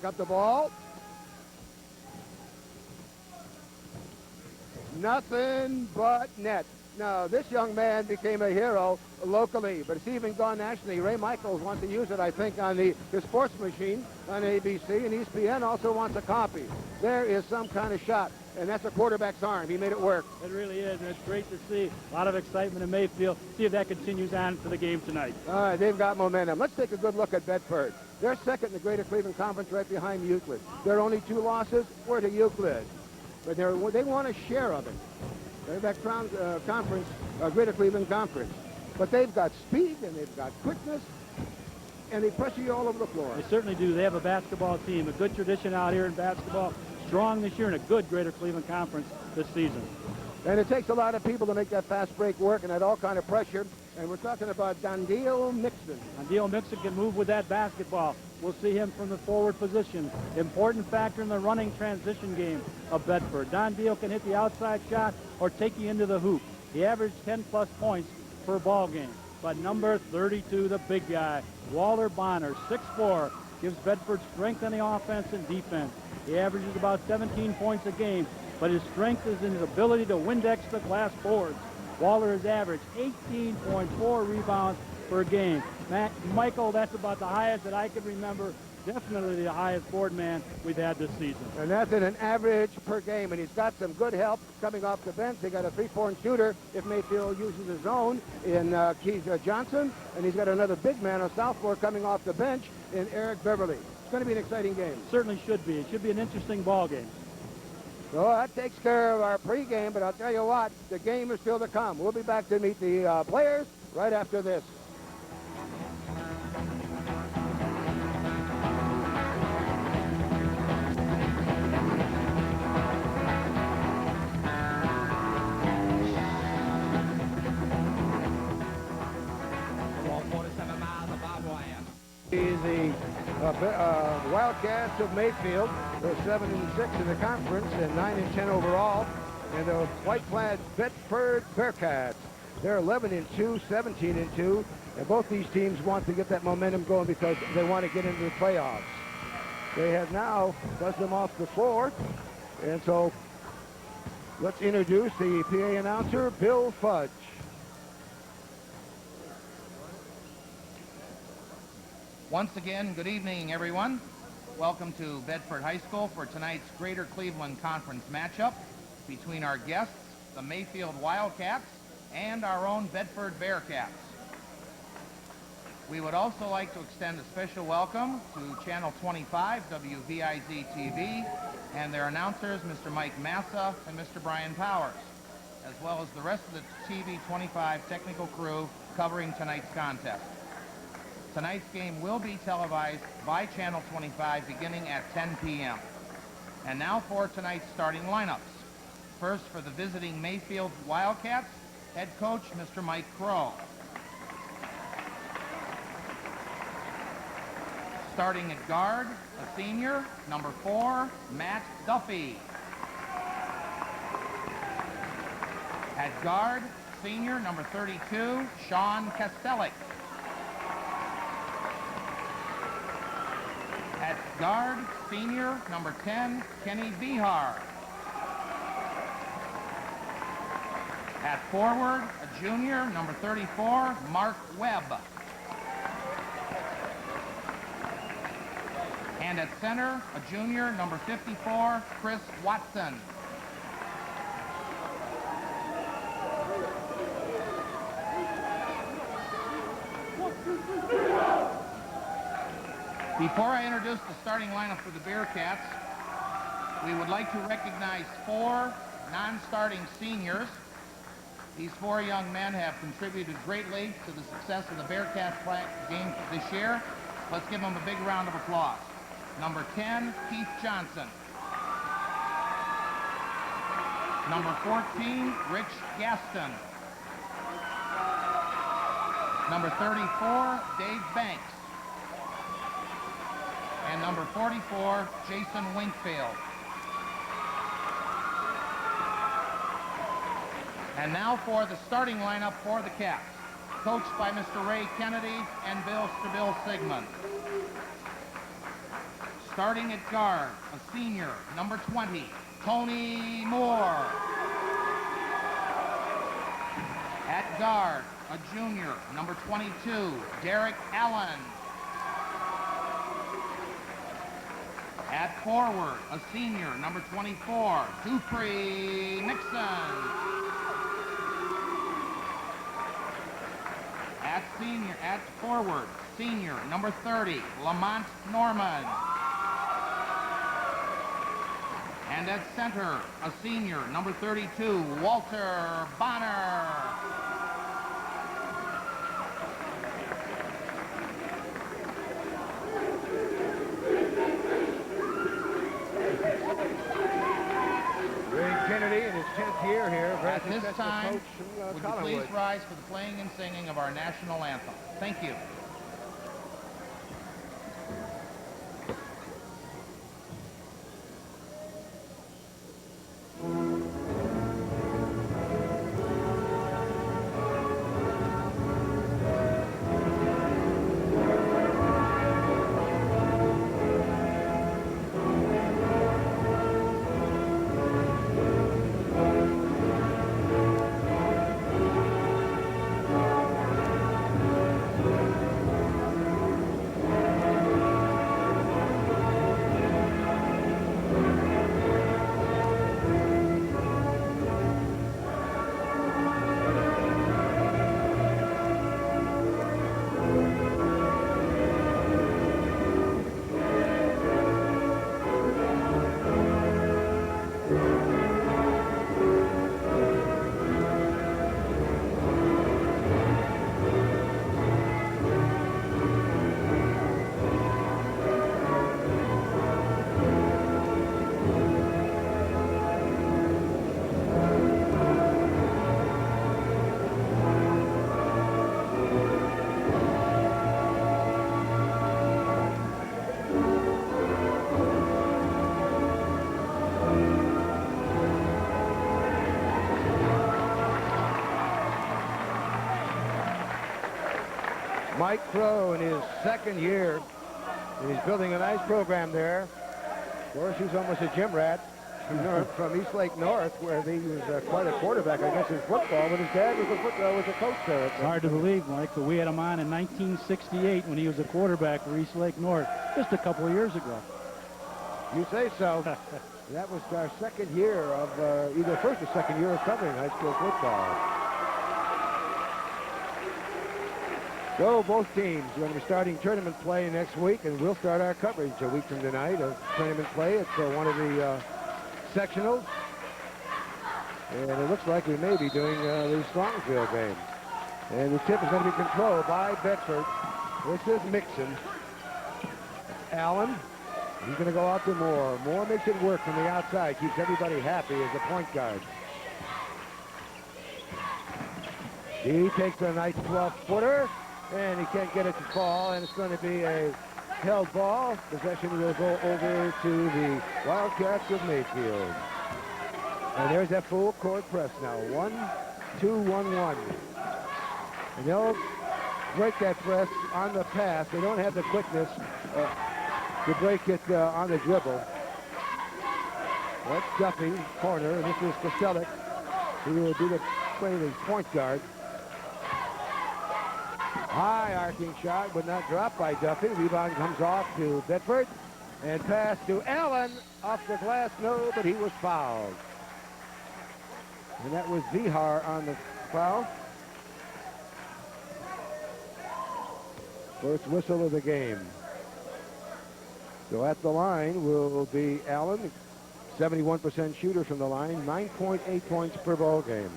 Got the ball. Nothing but net. Now, this young man became a hero locally, but it's even gone nationally. Ray Michaels wants to use it, I think, on the sports machine on ABC, and ESPN also wants a copy. There is some kind of shot, and that's a quarterback's arm. He made it work. It really is, and it's great to see. A lot of excitement in Mayfield. See if that continues on for the game tonight. All right, they've got momentum. Let's take a good look at Bedford. They're second in the Greater Cleveland Conference, right behind Euclid. Their only 2 losses were to Euclid, but they want a share of it. They're that conference, Greater Cleveland Conference. But they've got speed, and they've got quickness, and they pressure you all over the floor. They certainly do. They have a basketball team, a good tradition out here in basketball, strong this year, and a good Greater Cleveland Conference this season. And it takes a lot of people to make that fast break work and that all kind of pressure. And we're talking about Dondeel Mixon. Dondeel Mixon can move with that basketball. We'll see him from the forward position. Important factor in the running transition game of Bedford. Dondeel can hit the outside shot or take you into the hoop. He averaged 10-plus points per ball game. But number 32, the big guy, Walter Bonner, 6'4", gives Bedford strength on the offense and defense. He averages about 17 points a game, but his strength is in his ability to Windex the glass boards. Waller has averaged 18.4 rebounds per game. Michael, that's about the highest that I can remember. Definitely the highest board man we've had this season. And that's in an average per game. And he's got some good help coming off the bench. They got a 3-point shooter if Mayfield uses his own in Keith Johnson. And he's got another big man, a sophomore, coming off the bench in Eric Beverly. It's going to be an exciting game. Certainly should be. It should be an interesting ball game. So that takes care of our pregame, but I'll tell you what, the game is still to come. We'll be back to meet the players right after this. The Wildcats of Mayfield. They're 7-6 in the conference and 9-10 overall. And the white-clad Bedford Bearcats. They're 11-2, 17-2. And both these teams want to get that momentum going because they want to get into the playoffs. They have now dust them off the floor. And so let's introduce the PA announcer, Bill Fudge. Once again, good evening, everyone. Welcome to Bedford High School for tonight's Greater Cleveland Conference matchup between our guests, the Mayfield Wildcats, and our own Bedford Bearcats. We would also like to extend a special welcome to Channel 25, WVIZ-TV, and their announcers, Mr. Mike Massa and Mr. Brian Powers, as well as the rest of the TV 25 technical crew covering tonight's contest. Tonight's game will be televised by Channel 25 beginning at 10 p.m. And now for tonight's starting lineups. First, for the visiting Mayfield Wildcats, head coach Mr. Mike Crow. Starting at guard, a senior, number 4, Matt Duffy. At guard, senior, number 32, Sean Kastelik. At guard, senior, number 10, Kenny Bihar. At forward, a junior, number 34, Mark Webb. And at center, a junior, number 54, Chris Watson. Before I introduce the starting lineup for the Bearcats, we would like to recognize 4 non-starting seniors. These 4 young men have contributed greatly to the success of the Bearcats game this year. Let's give them a big round of applause. Number 10, Keith Johnson. Number 14, Rich Gaston. Number 34, Dave Banks. And number 44, Jason Winkfield. And now for the starting lineup for the Cats, coached by Mr. Ray Kennedy and Bill Sigmund. Starting at guard, a senior, number 20, Tony Moore. At guard, a junior, number 22, Derek Allen. At forward, a senior, number 24, Dupree Nixon. At forward, senior, number 30, Lamont Norman. And at center, a senior, number 32, Walter Bonner. Kennedy in his 10th year here. At this time, coach from, would you Collinwood. please rise for the playing and singing of our national anthem? Thank you. Mike Crow in his second year. He's building a nice program there. Of course, he's almost a gym rat from East Lake North, where he was quite a quarterback, I guess, in football, but his dad was a coach there. It's hard to believe, Mike, but we had him on in 1968 when he was a quarterback for East Lake North, just a couple of years ago. You say so. That was our second year of, either first or second year of covering high school football. So both teams are going to be starting tournament play next week, and we'll start our coverage a week from tonight of tournament play. It's one of the sectionals, and it looks like we may be doing the Strongsville game. And the tip is going to be controlled by Bedford. This is Mixon. Allen. He's going to go out to Moore. Moore makes it work from the outside, keeps everybody happy as a point guard. He takes a nice 12-footer. And he can't get it to fall, and it's going to be a held ball. Possession will go over to the Wildcats of Mayfield. And there's that full court press now. 1-2-1-1. And they'll break that press on the pass. They don't have the quickness to break it on the dribble. That's Duffy, corner, and this is Kostelik, who will do the play the point guard. High arcing shot, would not drop by Duffy. Rebound comes off to Bedford. And pass to Allen off the glass, no, but he was fouled. And that was Vihar on the foul. First whistle of the game. So at the line will be Allen, 71% shooter from the line, 9.8 points per ball game.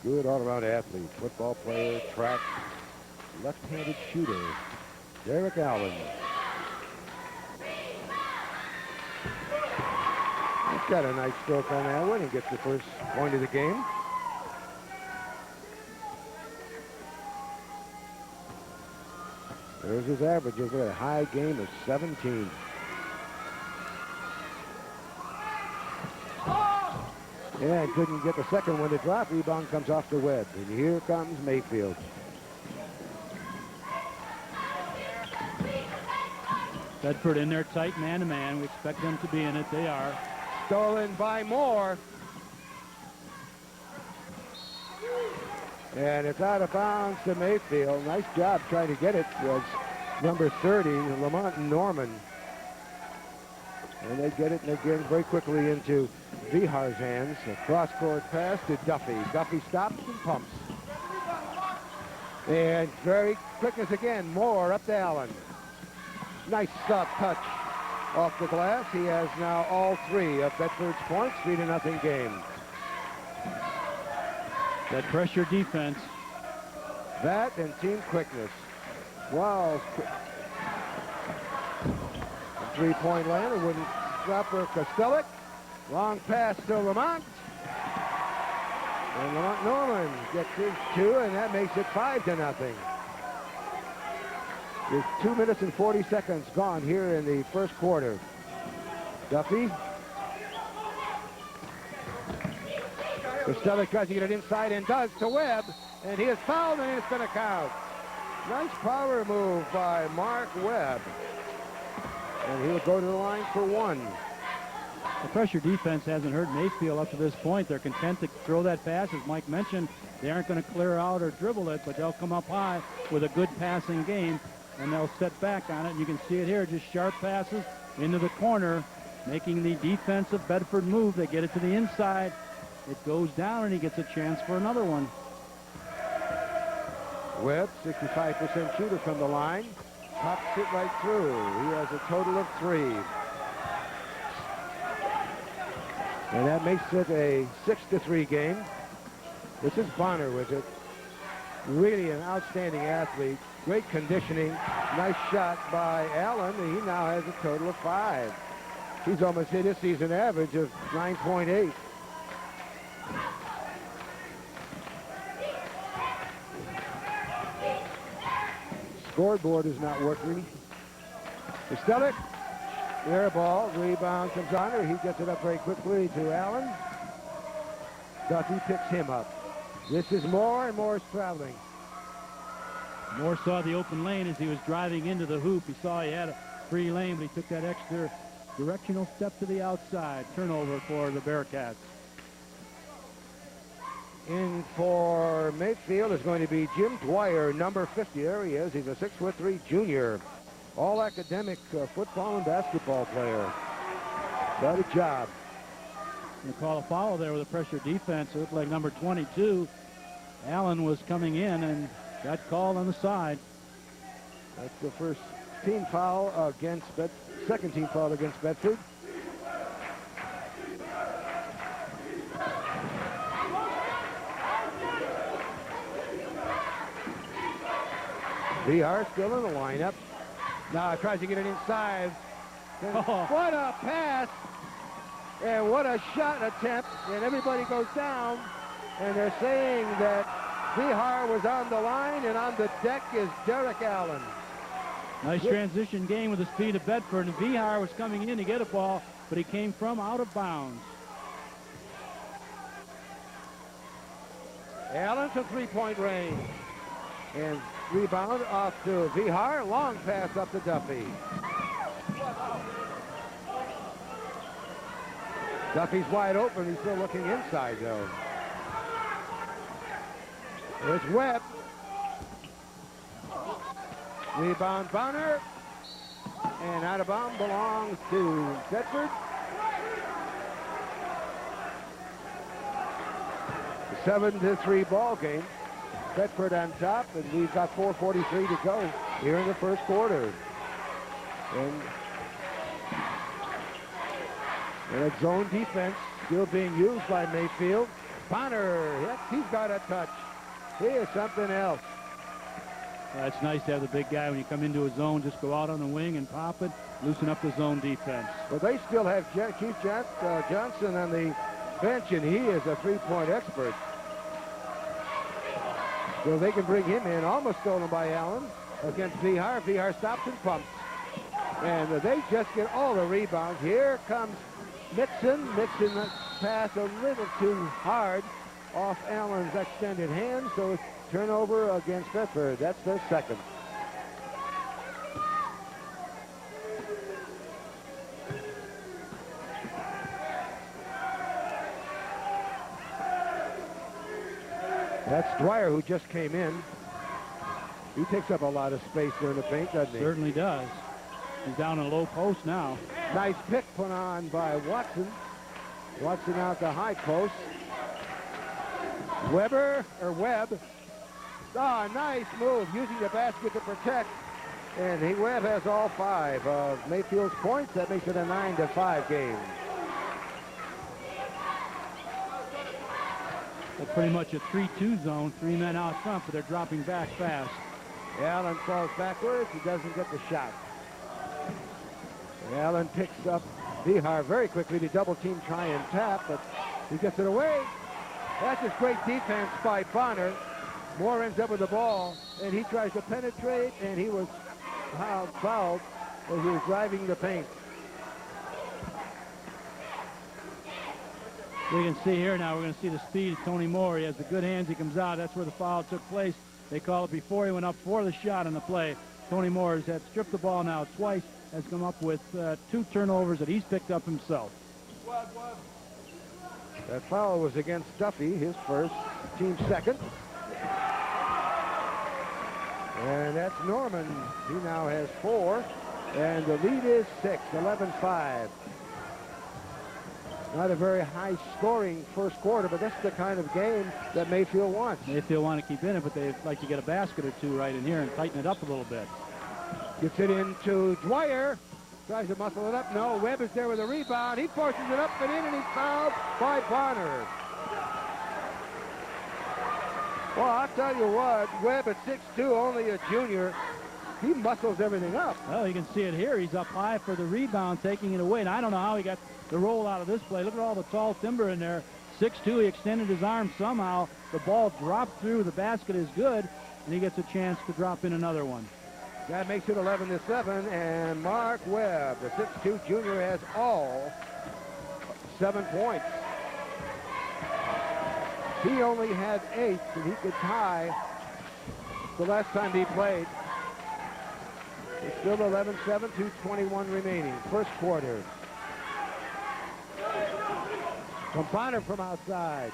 Good all-around athlete, football player, track, left-handed shooter, Derek Allen. He's got a nice stroke on that one. He gets the first point of the game. There's his averages. Look at a high game of 17. And couldn't get the second one to drop. Rebound comes off the Webb. And here comes Mayfield. Bedford in there tight man-to-man. We expect them to be in it. They are. Stolen by Moore. And it's out of bounds to Mayfield. Nice job trying to get it. Was number 30, Lamont Norman. And they get it, and they get it very quickly into Vihar's hands. A cross-court pass to Duffy. Duffy stops and pumps. And very quickness again. Moore up to Allen. Nice soft touch off the glass. He has now all three of Bedford's points. 3-0 game. That pressure defense. That and team quickness. Wow. Three-point land. It wouldn't drop for Kostelik. Long pass to Lamont. And Lamont Norman gets his two, and that makes it 5-0. There's 2 minutes and 40 seconds gone here in the first quarter. Duffy. Kostelik tries to get it inside and does to Webb. And he is fouled, and it's going to count. Nice power move by Mark Webb. And he'll go to the line for one. The pressure defense hasn't hurt Mayfield up to this point. They're content to throw that pass. As Mike mentioned, they aren't going to clear out or dribble it, but they'll come up high with a good passing game, and they'll set back on it. You can see it here, just sharp passes into the corner, making the defensive Bedford move. They get it to the inside. It goes down, and he gets a chance for another one. Webb, 65% shooter from the line. Pops it right through. He has a total of 3. And that makes it a 6-3 game. This is Bonner with it. Really an outstanding athlete. Great conditioning. Nice shot by Allen. And he now has a total of 5. He's almost hit his season average of 9.8. Scoreboard is not working. Kostelik, air ball, rebound comes on her. He gets it up very quickly to Allen. Duffy picks him up. This is Moore, and Moore's traveling. Moore saw the open lane as he was driving into the hoop. He saw he had a free lane, but he took that extra directional step to the outside. Turnover for the Bearcats. In for Mayfield is going to be Jim Dwyer, number 50. There he is. He's a 6'3" junior. All academic football and basketball player. Got a job. They call a foul there with a pressure defense. It looked like number 22, Allen, was coming in and got called on the side. That's the first team foul against second team foul against Bedford. Vihar still in the lineup. Now tries to get it inside. What a pass! And what a shot attempt. And everybody goes down. And they're saying that Vihar was on the line, and on the deck is Derek Allen. Nice transition game with the speed of Bedford. And Vihar was coming in to get a ball, but he came from out of bounds. Allen to three-point range. And rebound off to Vihar. Long pass up to Duffy. Duffy's wide open. He's still looking inside, though. There's Webb. Rebound Bonner. And out of bounds belongs to Bedford. A 7-3 ball game. Bedford on top, and we've got 4:43 to go here in the first quarter. And that zone defense still being used by Mayfield. Bonner, he's got a touch. He is something else. Well, it's nice to have the big guy when you come into a zone, just go out on the wing and pop it, loosen up the zone defense. But they still have Keith Johnson on the bench, and he is a three-point expert. So they can bring him in. Almost stolen by Allen against Vihar. Vihar stops and pumps. And they just get all the rebounds. Here comes Mixon. Mixon pass a little too hard off Allen's extended hand, so turnover against Bedford. That's their second. That's Dwyer, who just came in. He takes up a lot of space there in the paint, doesn't he? Certainly does. He's down in a low post now. Nice pick put on by Watson. Watson out the high post. Webb. Nice move, using the basket to protect. And Webb has all 5 of Mayfield's points. That makes it a 9-5 game. Well, pretty much a 3-2 zone, 3 men out front, but they're dropping back fast. Allen falls backwards. He doesn't get the shot. And Allen picks up Vihar very quickly to double team, try and tap, but he gets it away. That's just great defense by Bonner. Moore ends up with the ball, and he tries to penetrate, and he was fouled as he was driving the paint. We can see here now, we're going to see the speed of Tony Moore. He has the good hands. He comes out. That's where the foul took place. They call it before he went up for the shot on the play. Tony Moore has had stripped the ball now twice, has come up with 2 turnovers that he's picked up himself. That foul was against Duffy, his first, team second. And that's Norman. He now has 4, and the lead is 6, 11-5. Not a very high-scoring first quarter, but that's the kind of game that Mayfield wants. Mayfield want to keep in it, but they'd like to get a basket or 2 right in here and tighten it up a little bit. Gets it into Dwyer. Tries to muscle it up. No, Webb is there with a rebound. He forces it up and in, and he's fouled by Bonner. Well, I'll tell you what, Webb at 6'2", only a junior, he muscles everything up. Well, you can see it here. He's up high for the rebound, taking it away. And I don't know how he got the roll out of this play. Look at all the tall timber in there. 6'2", he extended his arm somehow. The ball dropped through. The basket is good, and he gets a chance to drop in another one. That makes it 11-7, and Mark Webb, the 6'2" junior, has all 7 points. He only had 8, and he could tie the last time he played. It's still 11-7, 2:21 remaining. First quarter. From Bonner from outside.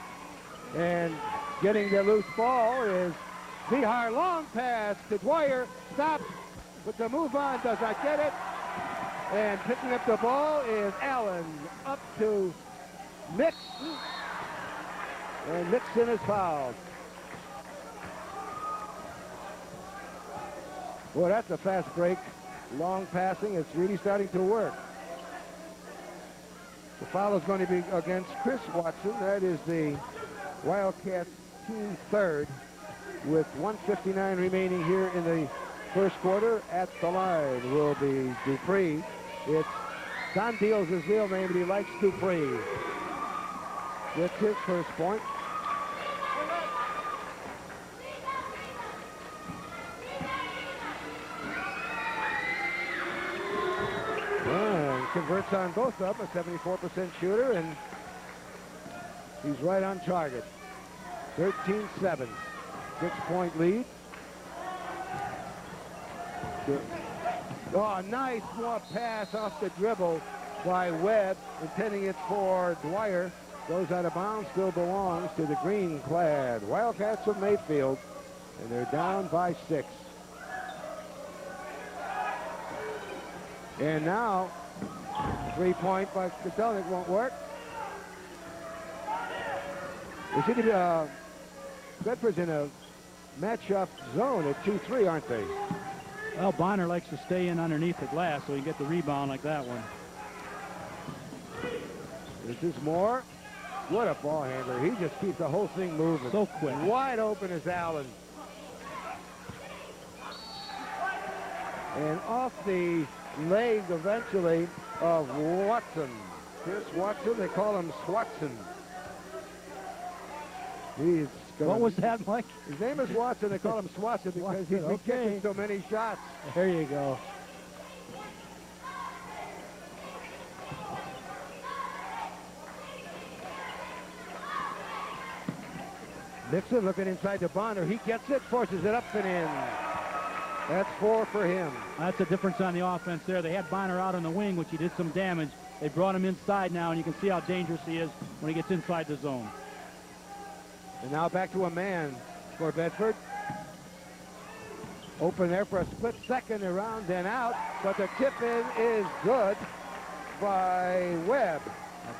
And getting the loose ball is Vihar. Long pass to Dwyer. Stops, but the move on does not get it. And picking up the ball is Allen. Up to Mixon. And Mixon is fouled. Boy, that's a fast break. Long passing. It's really starting to work. The foul is going to be against Chris Watson. That is the Wildcats team third with 1:59 remaining here in the first quarter. At the line will be Dupree. It's Don Deals his real name, but he likes Dupree. Gets his first point. Converts on both of them, a 74% shooter, and he's right on target. 13-7, 6-point lead. Oh, nice pass off the dribble by Webb, intending it for Dwyer. Goes out of bounds, still belongs to the green-clad Wildcats of Mayfield, and they're down by 6. And now, 3-point by Kotelnik won't work. They seem to be, Bedford's in a match-up zone at 2-3, aren't they? Well, Bonner likes to stay in underneath the glass so he can get the rebound like that one. This is Moore. What a ball handler. He just keeps the whole thing moving. So quick. Wide open is Allen. And off the leg eventually of Watson. Chris Watson, they call him Swatson. What was that, Mike? His name is Watson. They call him Swatson because he's been kicking so many shots. There you go. Nixon looking inside to Bonner. He gets it, forces it up and in. That's 4 for him. That's a difference on the offense there. They had Bonner out on the wing, which he did some damage. They brought him inside now, and you can see how dangerous he is when he gets inside the zone. And now back to a man for Bedford. Open there for a split second, around and out, but the tip-in is good by Webb.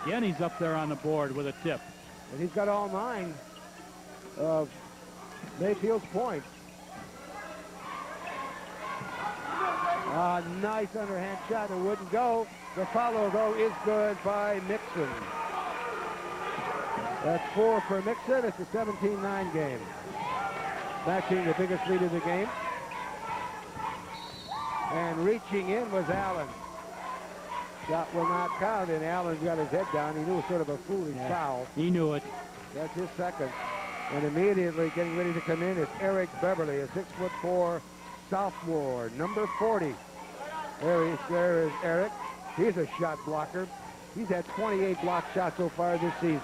Again, he's up there on the board with a tip. And he's got all 9 of Mayfield's points. A nice underhand shot. It wouldn't go. The follow, though, is good by Mixon. That's 4 for Mixon. It's a 17-9 game. Matching the biggest lead of the game. And reaching in was Allen. Shot will not count, and Allen's got his head down. He knew it was sort of a foolish foul. He knew it. That's his second. And immediately getting ready to come in is Eric Beverly, a 6'4" sophomore, number 40. There is Eric. He's a shot blocker. He's had 28 block shots so far this season.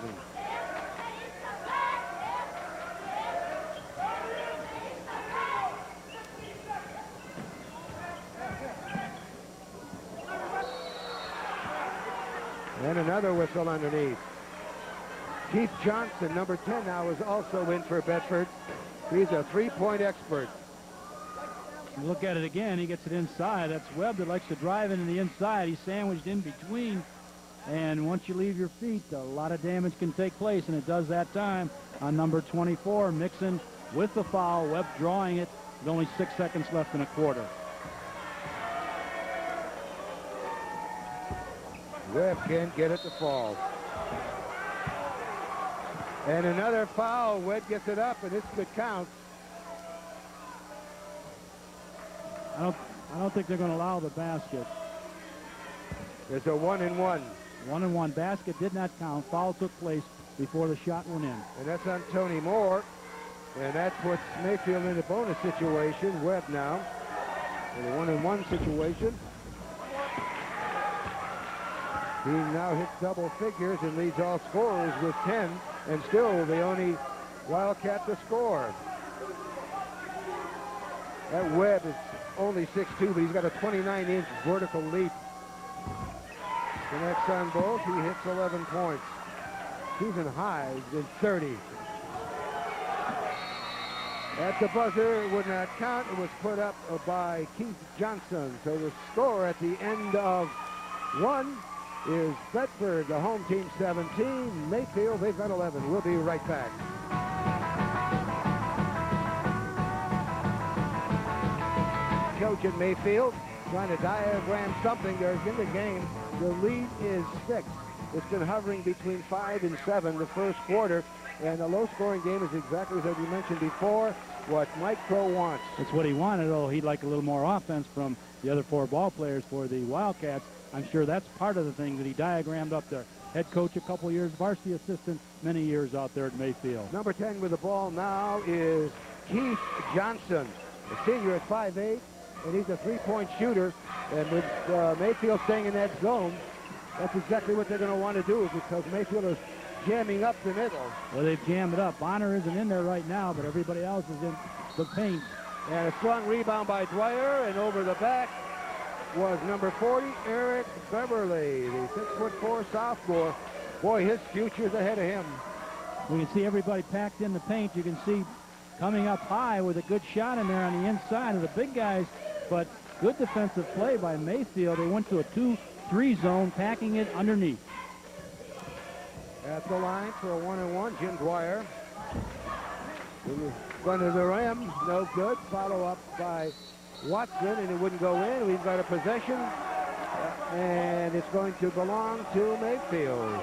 And another whistle underneath. Keith Johnson, number 10 now, is also in for Bedford. He's a three-point expert. You look at it again, he gets it inside. That's Webb that likes to drive into the inside. He's sandwiched in between. And once you leave your feet, a lot of damage can take place, and it does that time on number 24. Mixon with the foul. Webb drawing it with only 6 seconds left in a quarter. Webb can't get it to fall. And another foul. Webb gets it up, and this could count. I don't think they're going to allow the basket. There's a 1-and-1. 1-and-1 basket did not count. Foul took place before the shot went in. And that's on Tony Moore. And that puts Mayfield in a bonus situation. Webb now in a 1-and-1 situation. He now hits double figures and leads all scorers with 10, and still the only Wildcat to score. That Webb is only 6'2", but he's got a 29-inch vertical leap. Connects on both. He hits 11 points. Season high is 30. At the buzzer, it would not count. It was put up by Keith Johnson. So the score at the end of one is Bedford, the home team, 17. Mayfield, they've got 11. We'll be right back. Coach at Mayfield trying to diagram something. They're in the game. The lead is 6. It's been hovering between 5 and 7 the first quarter. And a low-scoring game is exactly as we mentioned before, what Mike Crow wants. That's what he wanted, although he'd like a little more offense from the other 4 ball players for the Wildcats. I'm sure that's part of the thing that he diagrammed up there. Head coach a couple years, varsity assistant many years out there at Mayfield. Number 10 with the ball now is Keith Johnson, a senior at 5'8", and he's a three-point shooter. And with Mayfield staying in that zone, that's exactly what they're going to want to do, because Mayfield is jamming up the middle. Well, they've jammed it up. Bonner isn't in there right now, but everybody else is in the paint. And a strong rebound by Dwyer, and over the back was number 40, Eric Beverly, the 6'4" sophomore. Boy, his future's ahead of him. We can see everybody packed in the paint. You can see coming up high with a good shot in there on the inside of the big guys, but good defensive play by Mayfield. They went to a 2-3 zone, packing it underneath. At the line for a 1-and-1, Jim Dwyer. Front of the rim, no good. Follow up by Watson, and it wouldn't go in. We've got a possession, and it's going to belong to Mayfield.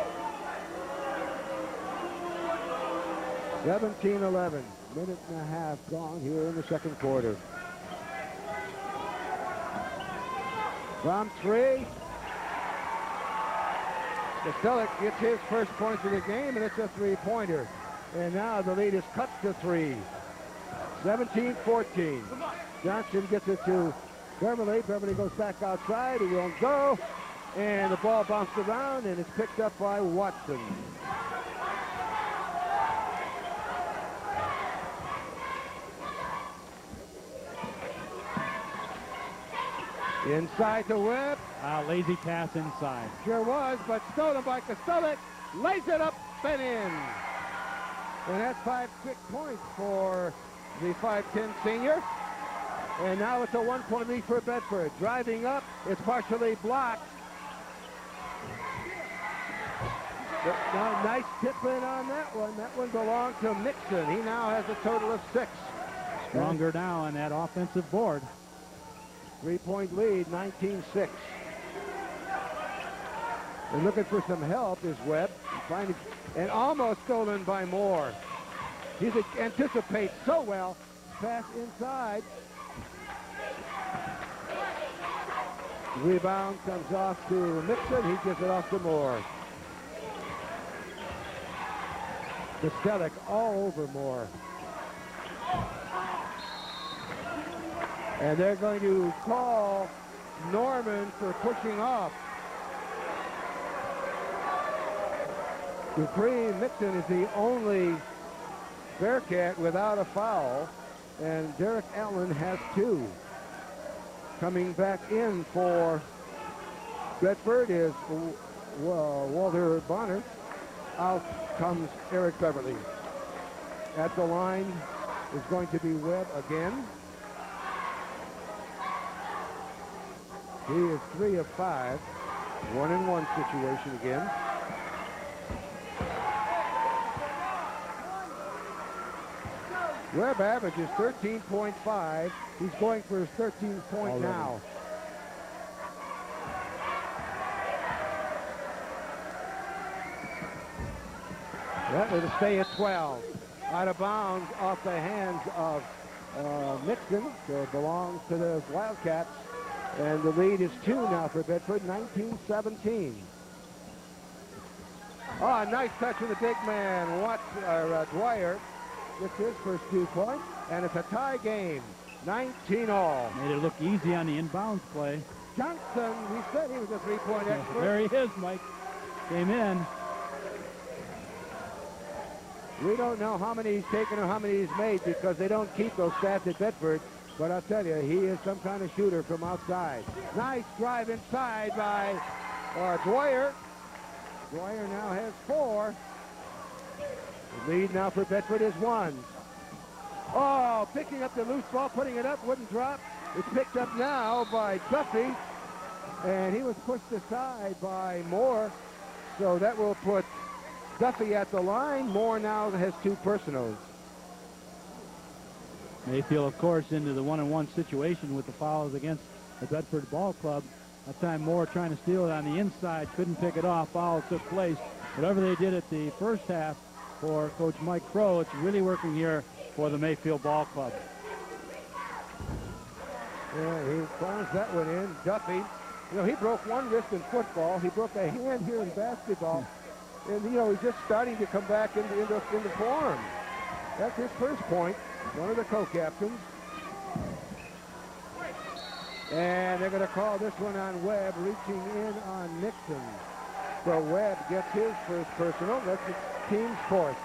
17-11. Minute and a half gone here in the second quarter. From 3. Costellic gets his first points of the game, and it's a three-pointer. And now the lead is cut to 3. 17-14. Johnson gets it to Beverly. Beverly goes back outside. He won't go. And the ball bounced around, and it's picked up by Watson. Inside to Webb. Lazy pass inside. Sure was, but stolen by Kostulik. Lays it up and in. And that's 5 quick points for the 5'10 senior. And now it's a 1-point lead for Bedford. Driving up, it's partially blocked. But now, nice tip in on that one. That one belonged to Mixon. He now has a total of 6. Stronger now on that offensive board. 3-point lead, 19-6. And looking for some help is Webb. And almost stolen by Moore. He anticipates so well. Pass inside. Rebound comes off to Mixon. He gives it off to Moore. Kostulik all over Moore. And they're going to call Norman for pushing off. Dupree Mixon is the only Bearcat without a foul, and Derek Allen has 2. Coming back in for Bedford is Walter Bonner. Out comes Eric Beverly. At the line is going to be Webb again. He is 3 of 5. 1-and-1 situation again. Webb averages 13.5. He's going for his 13th point now. That will stay at 12. Out of bounds off the hands of Mixon. So it belongs to the Wildcats. And the lead is 2 now for Bedford, 19-17. Oh, nice touch with the big man, Dwyer. Gets his first 2 points, and it's a tie game, 19-all. Made it look easy on the inbounds play. Johnson, we said he was a 3-point expert. There he is, Mike. Came in. We don't know how many he's taken or how many he's made because they don't keep those stats at Bedford. But I'll tell you, he is some kind of shooter from outside. Nice drive inside by Dwyer. Dwyer now has 4. The lead now for Bedford is 1. Oh, picking up the loose ball, putting it up, wouldn't drop. It's picked up now by Duffy. And he was pushed aside by Moore. So that will put Duffy at the line. Moore now has 2 personals. Mayfield, of course, into the 1-and-1 situation with the fouls against the Bedford Ball Club. That time Moore trying to steal it on the inside, couldn't pick it off. Foul took place. Whatever they did at the first half for Coach Mike Crow, it's really working here for the Mayfield Ball Club. Yeah, he finds that one in. Duffy, you know, he broke one wrist in football. He broke a hand here in basketball. And, you know, he's just starting to come back into form. That's his first point. One of the co-captains. And they're going to call this one on Webb, reaching in on Nixon. So Webb gets his first personal. That's the team's 4th.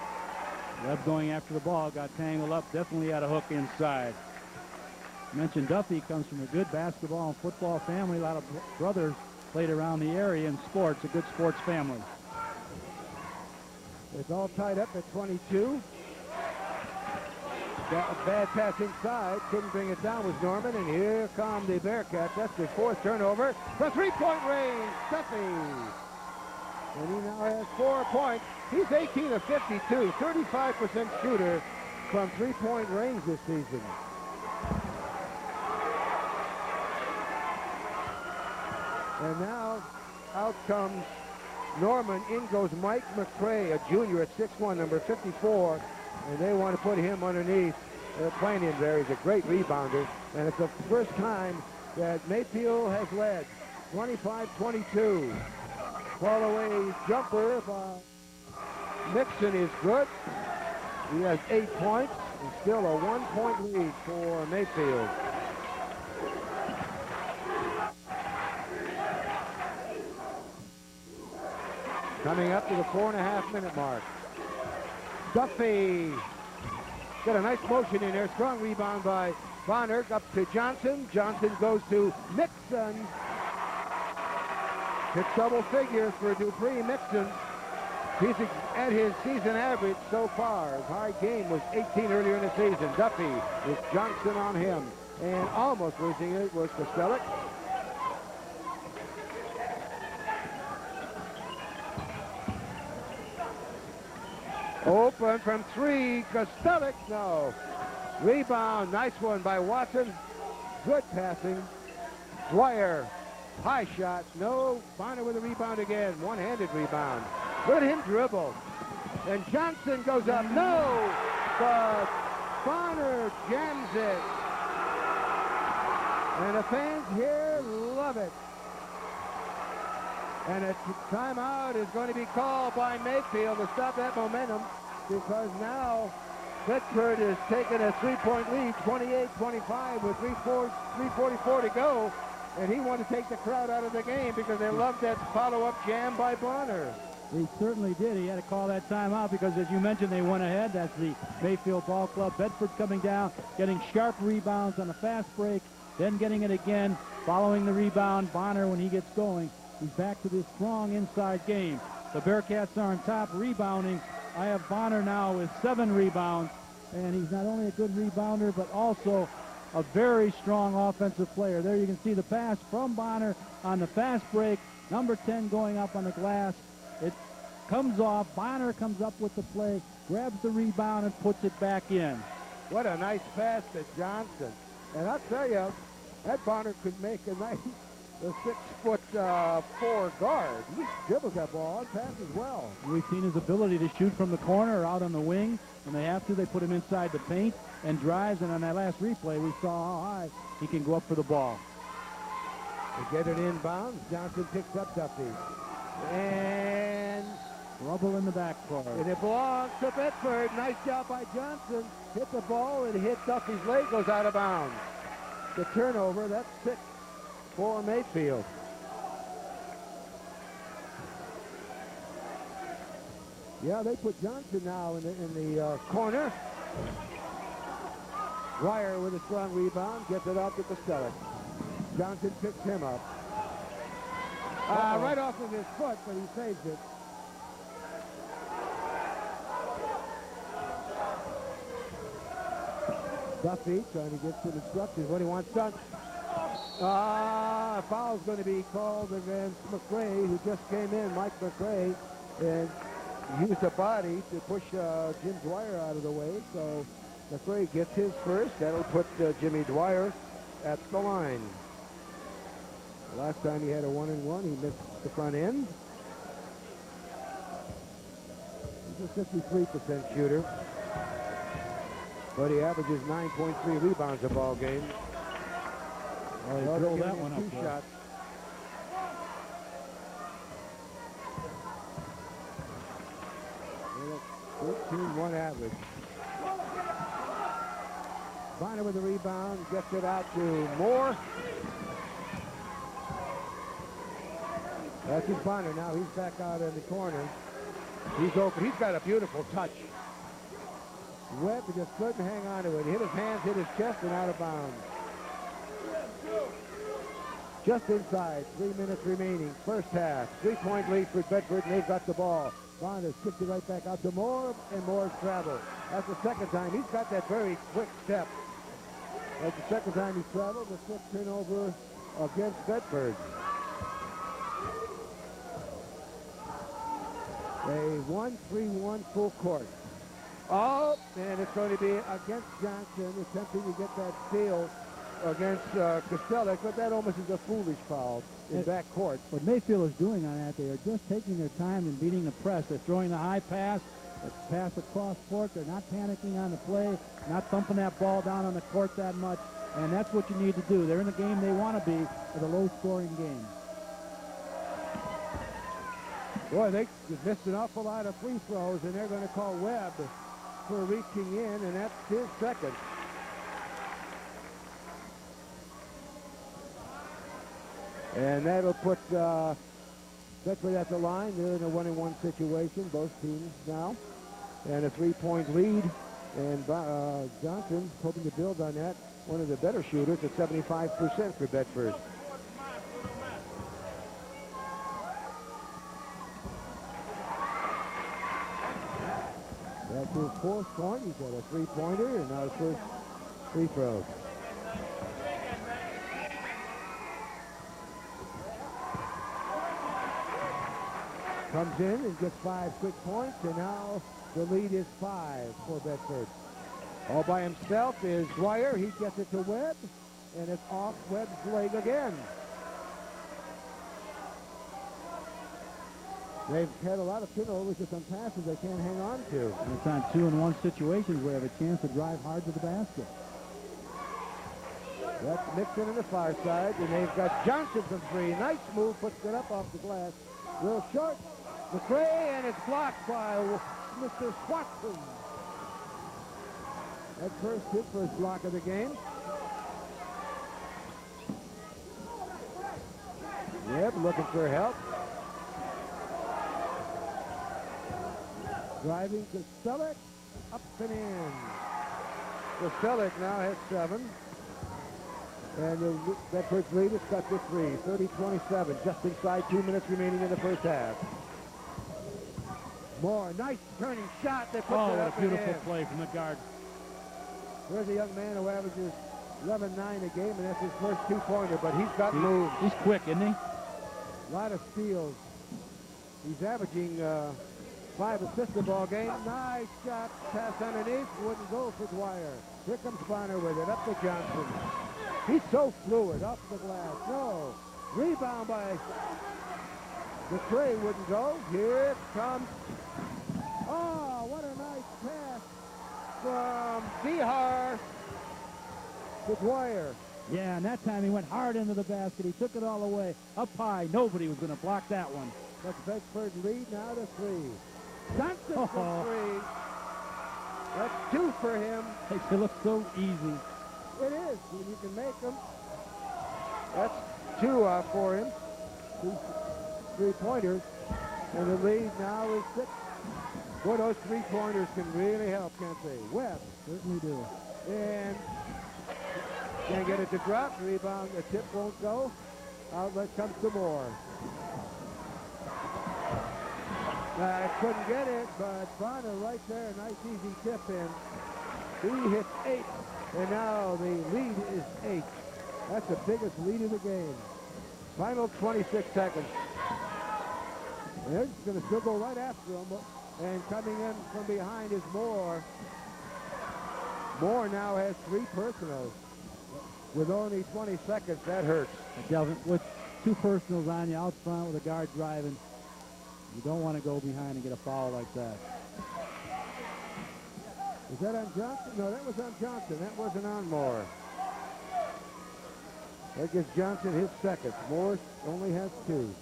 Webb going after the ball, got tangled up, definitely had a hook inside. Mentioned Duffy comes from a good basketball and football family. A lot of brothers played around the area in sports, a good sports family. It's all tied up at 22. Got a bad pass inside. Couldn't bring it down with Norman. And here come the Bearcats. That's their 4th turnover. The 3-point range. Duffy. And he now has 4 points. He's 18 of 52. 35% shooter from 3-point range this season. And now out comes Norman. In goes Mike McCray, a junior at 6'1", number 54. And they want to put him underneath. They're playing him there. He's a great rebounder. And it's the first time that Mayfield has led. 25-22. Fall away jumper by Mixon is good. He has 8 points. And still a 1-point lead for Mayfield. Coming up to the 4.5-minute mark. Duffy got a nice motion in there. Strong rebound by Bonner up to Johnson. Johnson goes to Mixon. It's double figures for Dupree. Mixon. He's at his season average so far. His high game was 18 earlier in the season. Duffy with Johnson on him. And almost losing it was Costellic. Open from 3. Costellic, no. Rebound, nice one by Watson. Good passing. Dwyer, high shot, no. Bonner with a rebound again. One-handed rebound. Let him dribble. And Johnson goes up, no. But Bonner jams it. And the fans here love it. And a timeout is going to be called by Mayfield to stop that momentum, because now Bedford is taking a 3-point lead, 28-25 with 3:44 to go. And he wanted to take the crowd out of the game because they loved that follow-up jam by Bonner. He certainly did. He had to call that timeout because, as you mentioned, they went ahead. That's the Mayfield Ball Club. Bedford coming down, getting sharp rebounds on a fast break, then getting it again, following the rebound. Bonner, when he gets going, he's back to this strong inside game. The Bearcats are on top, rebounding. I have Bonner now with 7 rebounds, and he's not only a good rebounder, but also a very strong offensive player. There you can see the pass from Bonner on the fast break. Number 10 going up on the glass. It comes off. Bonner comes up with the play, grabs the rebound, and puts it back in. What a nice pass to Johnson. And I'll tell you, that Bonner could make a nice 6'4" guard. He dribbles that ball and passes well. We've seen his ability to shoot from the corner or out on the wing. When they have to, they put him inside the paint and drives. And on that last replay, we saw how high he can go up for the ball. They get it inbounds. Johnson picks up Duffy. And trouble in the backcourt. And it belongs to Bedford. Nice job by Johnson. Hit the ball and hit Duffy's leg, goes out of bounds. The turnover, that's 6 for Mayfield. Yeah, they put Johnson now in the corner. Dwyer with a strong rebound, gets it out to Costellic. Johnson picks him up. Right off of his foot, but he saves it. Duffy trying to get some instructions, what he wants done. A foul's going to be called against McRae, who just came in, Mike McRae, and used a body to push Jim Dwyer out of the way. So McRae gets his first. That'll put Jimmy Dwyer at the line. Last time he had a 1-and-1, he missed the front end. He's a 53% shooter, but he averages 9.3 rebounds a ball game. He rolled that one up. 2 shots. Yeah, 13-1 average. Bonner with the rebound, gets it out to Moore. That's his Bonner now. He's back out in the corner. He's open. He's got a beautiful touch. Webb just couldn't hang on to it. He hit his hands, hit his chest, and out of bounds. Just inside. 3 minutes remaining. First half. 3-point lead for Bedford, and they've got the ball. Bonner skipped it right back out to Moore, and Moore's traveled. That's the second time. He's got that very quick step. That's the second time he's traveled. The 5th turnover against Bedford. A 1-3-1 full court. Oh, and it's going to be against Johnson, attempting to get that steal against Costellic, but that almost is a foolish foul in backcourt. What Mayfield is doing on that, they are just taking their time and beating the press. They're throwing the high pass, the pass across court. They're not panicking on the play, not thumping that ball down on the court that much, and that's what you need to do. They're in the game they want to be, with a low-scoring game. Boy, they missed an awful lot of free throws, and they're going to call Webb for reaching in, and that's his second. And that'll put Bedford at the line. They're in a 1-and-1 situation, both teams now. And a 3-point lead And Johnson hoping to build on that. One of the better shooters at 75% for Bedford. That's his fourth point. He's got a three-pointer and now his first free throw. Comes in and gets 5 quick points, and now the lead is 5 for Bedford. All by himself is Dwyer. He gets it to Webb, and it's off Webb's leg again. They've had a lot of turnovers with some passes they can't hang on to. And it's on 2-and-1 situations where they have a chance to drive hard to the basket. That's Nixon on the far side, and they've got Johnson from three. Nice move, puts it up off the glass. Real short. McRae, and it's blocked by Mr. Swatson. That his first block of the game. Yep, looking for help. Driving to Selleck, up and in. So Selleck now has 7. And the Bedford's lead is cut to 3, 30-27, just inside 2 minutes remaining in the first half. Moore, nice turning shot that puts it up. Oh, a beautiful play from the guard. There's a young man who averages 11-9 a game, and that's his first 2-pointer, but he's got moves. He's quick, isn't he? A lot of steals. He's averaging 5 assists a ball game. Nice shot, pass underneath, wouldn't go for Dwyer. Here comes Bonner with it, up to Johnson. He's so fluid, off the glass. No. Rebound by McRae, wouldn't go. Here it comes. Oh, what a nice pass from Vihar to Dwyer. Yeah, and that time he went hard into the basket. He took it all away. Up high. Nobody was going to block that one. But Bedford lead now to 3. Johnson from 3. That's 2 for him. Makes it look so easy. It is. You can make them. That's 2 for him. 2 3-pointers. And the lead now is 6. Boy, those 3-pointers can really help, can't they? Webb. Certainly do. And can't get it to drop. Rebound. The tip won't go. Outlet comes to Moore. I couldn't get it, but Bonner right there. Nice easy tip in. He hits 8. And now the lead is 8. That's the biggest lead of the game. Final 26 seconds. And they're just going to still go right after him. And coming in from behind is Moore. Moore now has 3 personals. With only 20 seconds, that hurts. Delvin, with 2 personals on you out front with a guard driving, you don't want to go behind and get a foul like that. Is that on Johnson? No, that was on Johnson. That wasn't on Moore. That gives Johnson his second. Moore only has 2.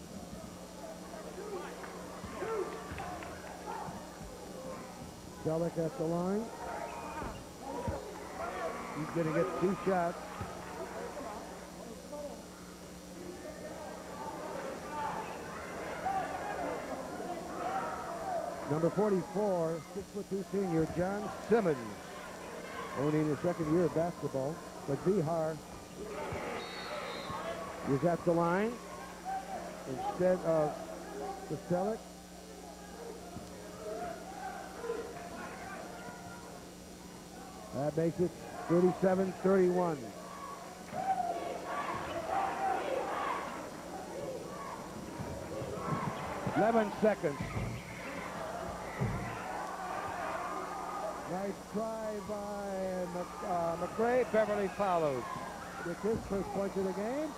Selleck at the line. He's going to get 2 shots. Number 44, 6'2" senior, John Simmons. Only in his second year of basketball. But Vihar is at the line instead of Selleck. That makes it 37-31. Eleven seconds. Nice try by McRae. Beverly follows. With his first point of the game.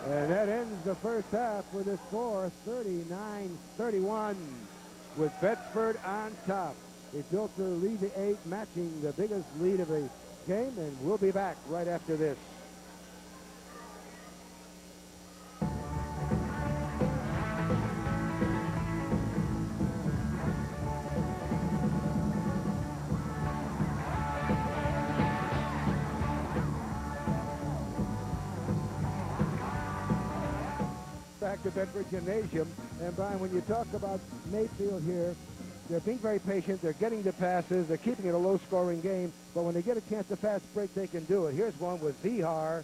And that ends the first half with a score 39-31 with Bedford on top. They built their lead to 8, matching the biggest lead of the game, and we'll be back right after this. Back to Bedford Gymnasium. And Brian, when you talk about Mayfield here, they're being very patient. They're getting the passes. They're keeping it a low-scoring game. But when they get a chance to fast break, they can do it. Here's one with Zihar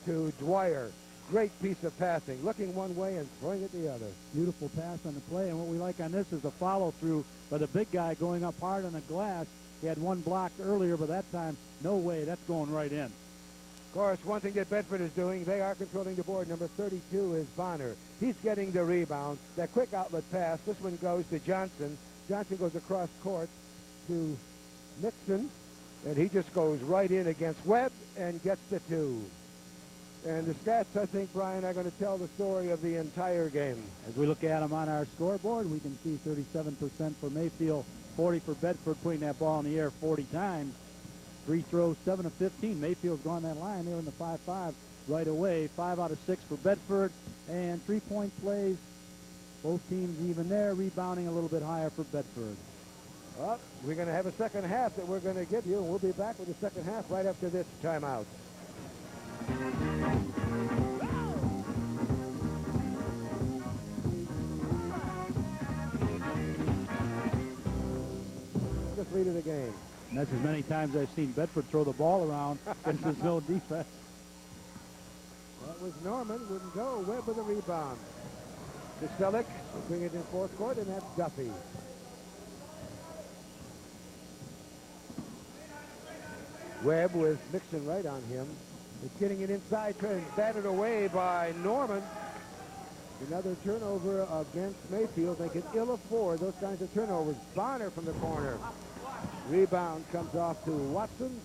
to Dwyer. Great piece of passing, looking one way and throwing it the other. Beautiful pass on the play, and what we like on this is the follow-through by the big guy going up hard on the glass. He had one blocked earlier, but that time, no way, that's going right in. Of course, one thing that Bedford is doing, they are controlling the board. Number 32 is Bonner. He's getting the rebound. That quick outlet pass, this one goes to Johnson. Johnson goes across court to Nixon, and he just goes right in against Webb and gets the 2. And the stats, I think, Brian, are going to tell the story of the entire game. As we look at them on our scoreboard, we can see 37% for Mayfield, 40 for Bedford, putting that ball in the air 40 times. Free throws, 7 of 15. Mayfield's gone that line. They were in the 5-5 right away. 5 out of 6 for Bedford. And three-point plays, both teams even there, rebounding a little bit higher for Bedford. Well, we're going to have a second half that we're going to give you, and we'll be back with the second half right after this timeout. Just lead of the game. And that's as many times I've seen Bedford throw the ball around because there's no defense. That was Norman, wouldn't go. Webb with a rebound. Kostelic will bring it in fourth court, and that's Duffy. Webb with Nixon right on him. It's getting it inside, trying batted away by Norman. Another turnover against Mayfield. They can ill afford those kinds of turnovers. Bonner from the corner. Rebound comes off to Watson.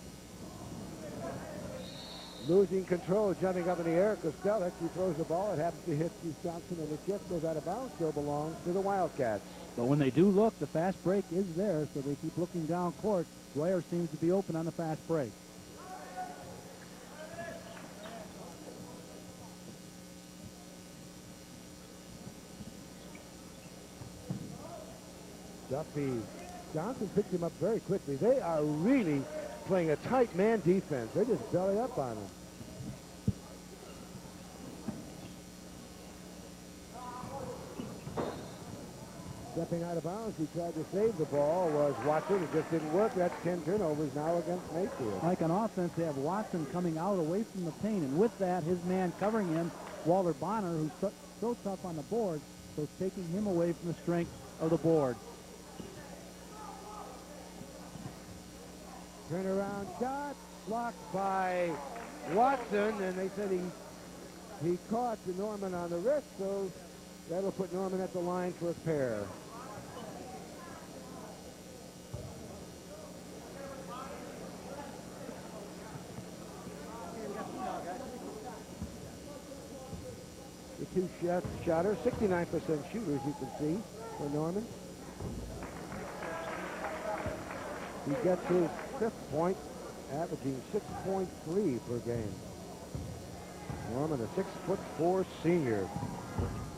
Losing control, jumping up in the air. Kostelic, he throws the ball. It happens to hit Steve Johnson, and it just goes out of bounds. Still belongs to the Wildcats. But when they do look, the fast break is there, so they keep looking down court. Dwyer seems to be open on the fast break. Duffy. Johnson picks him up very quickly. They are really playing a tight man defense. They're just belly up on him. Stepping out of bounds, he tried to save the ball, was Watson. It just didn't work. That's 10 turnovers now against Mayfield. Like on offense, they have Watson coming out away from the paint, and with that, his man covering him, Walter Bonner, who's so tough on the board, so taking him away from the strength of the board. Turnaround shot, blocked by Watson, and they said he caught Norman on the wrist, so that'll put Norman at the line for a pair. The two-shotter, 69% shooters, you can see, for Norman. He gets his 5th point, averaging 6.3 per game. Norman, a 6'4" senior,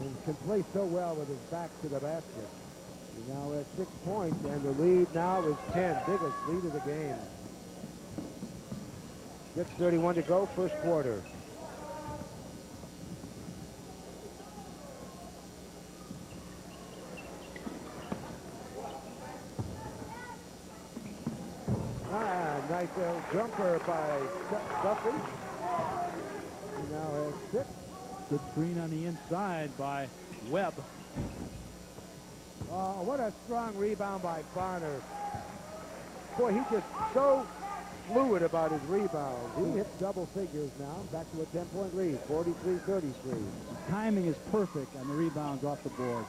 and can play so well with his back to the basket. He now has 6 points, and the lead now is 10, biggest lead of the game. 6:31 to go, first quarter. Nice jumper by Duffy. He now has 6. Good screen on the inside by Webb. Oh, what a strong rebound by Bonner. Boy, he's just so fluid about his rebounds. He hits double figures now. Back to a 10-point lead, 43-33. His timing is perfect on the rebounds off the board.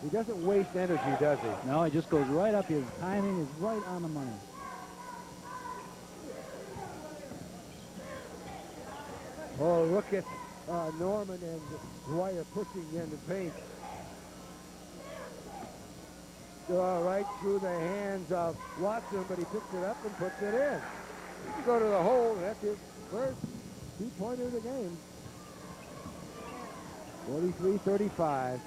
He doesn't waste energy, does he? No, he just goes right up. His timing is right on the money. Oh, look at Norman and Dwyer pushing in the paint. Right through the hands of Watson, but he picks it up and puts it in. He can go to the hole. That's his first 2-pointer of the game. 43-35.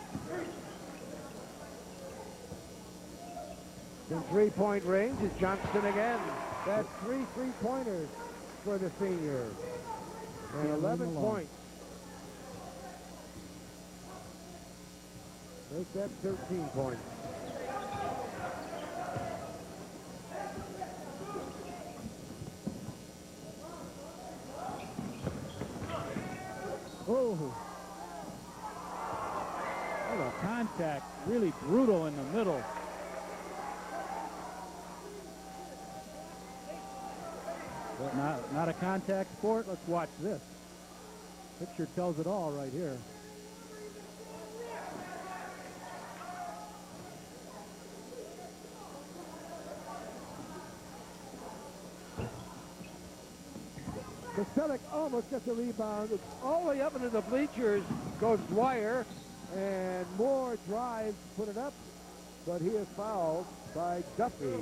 In 3-point range is Johnston again. That's 3 3-pointers for the senior. And 11 points. Make that 13 points. Oh. What a contact. Really brutal in the middle. But not a contact sport. Let's watch this. Picture tells it all right here. Kostelik almost gets the rebound. It's all the way up into the bleachers goes Dwyer, and Moore drives to put it up, but he is fouled by Duffy.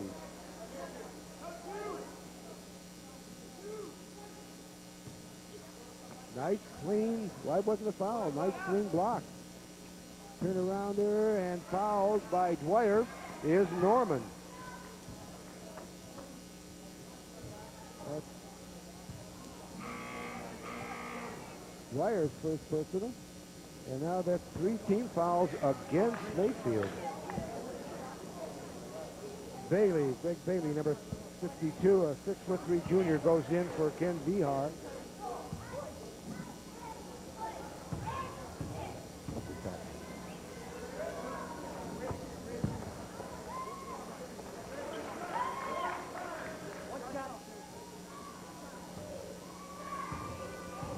Nice clean, why wasn't a foul? Nice clean block. Turn around there, and fouled by Dwyer is Norman. That's Dwyer's first personal. And now that's 3 team fouls against Mayfield. Bailey, Greg Bailey, number 52, a 6'3" junior, goes in for Ken Vihar.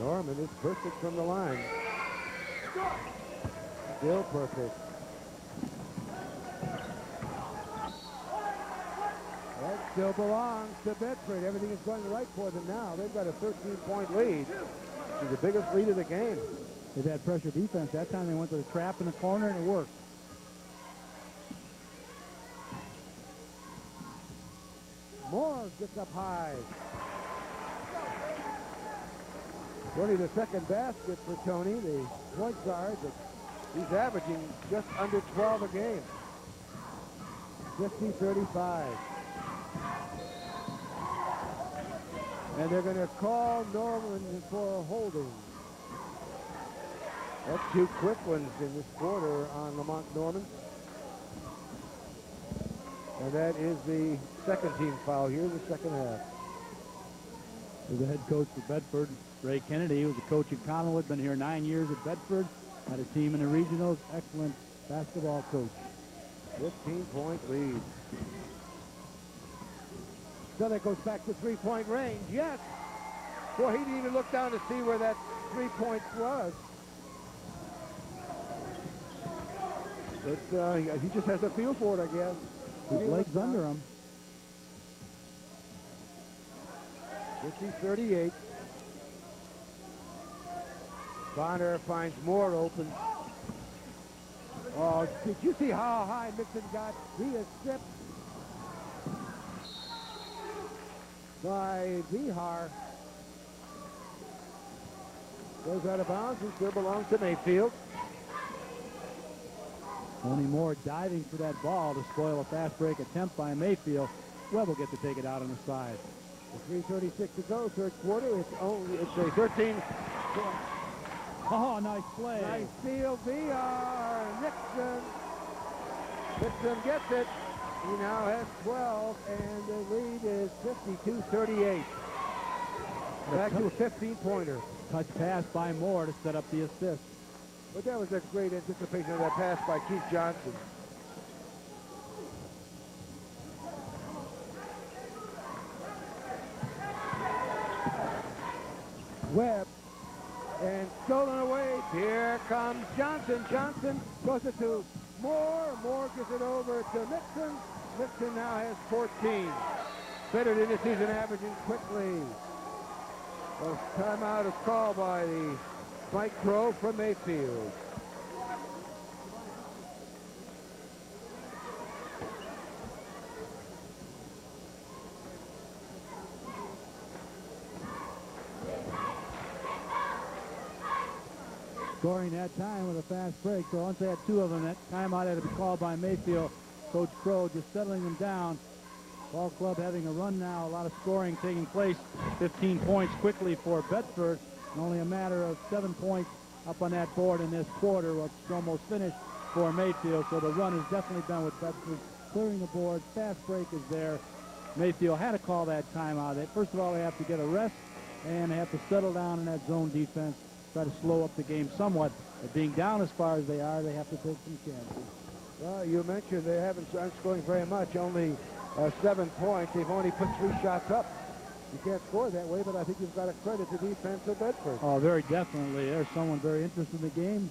Norman is perfect from the line. Still perfect. That still belongs to Bedford. Everything is going right for them now. They've got a 13-point lead. It's the biggest lead of the game. They've had pressure defense. That time they went to the trap in the corner and it worked. Moore gets up high. Only the second basket for Tony, the point guard, but he's averaging just under 12 a game. 50-35. And they're going to call Norman for a holding. That's 2 quick ones in this quarter on Lamont Norman. And that is the second team foul here in the second half. The head coach for Bedford, Ray Kennedy, who was a coach in Collinwood, been here 9 years at Bedford, had a team in the regionals, excellent basketball coach. 15-point lead. So that goes back to three-point range. Yes. Boy, he didn't even look down to see where that 3 points was. But he just has a feel for it, I guess. His legs under him. 50-38. Bonner finds Moore open. Oh, did you see how high Mixon got? He is stripped by Vihar. Goes out of bounds and still belongs to Mayfield. Tony Moore diving for that ball to spoil a fast break attempt by Mayfield. Webb will get to take it out on the side. With 3:36 to go, third quarter. It's a 13. Oh, nice play. Nice steal, VR. Nixon. Nixon gets it. He now has 12, and the lead is 52-38. Back to a 15-pointer. Touch pass by Moore to set up the assist. But that was a great anticipation of that pass by Keith Johnson. Webb, and stolen away. Here comes Johnson. Johnson goes it to Moore. Moore gives it over to Nixon. Nixon now has 14. Better than the season averaging quickly. A timeout is called by the Mike Crow from Mayfield. Scoring that time with a fast break. So once they had 2 of them, that timeout had to be called by Mayfield. Coach Crow just settling them down. Ball club having a run now. A lot of scoring taking place. 15 points quickly for Bedford. And only a matter of 7 points up on that board in this quarter. It's almost finished. for Mayfield, so the run has definitely been with Bedford. Clearing the board, fast break is there. Mayfield had to call that timeout. First of all, they have to get a rest, and they have to settle down in that zone defense, try to slow up the game somewhat. But being down as far as they are, they have to take some chances. Well, you mentioned they haven't scoring very much, only 7 points. They've only put 3 shots up. You can't score that way, but I think you've got to credit the defense of Bedford. Oh, very definitely. There's someone very interested in the game.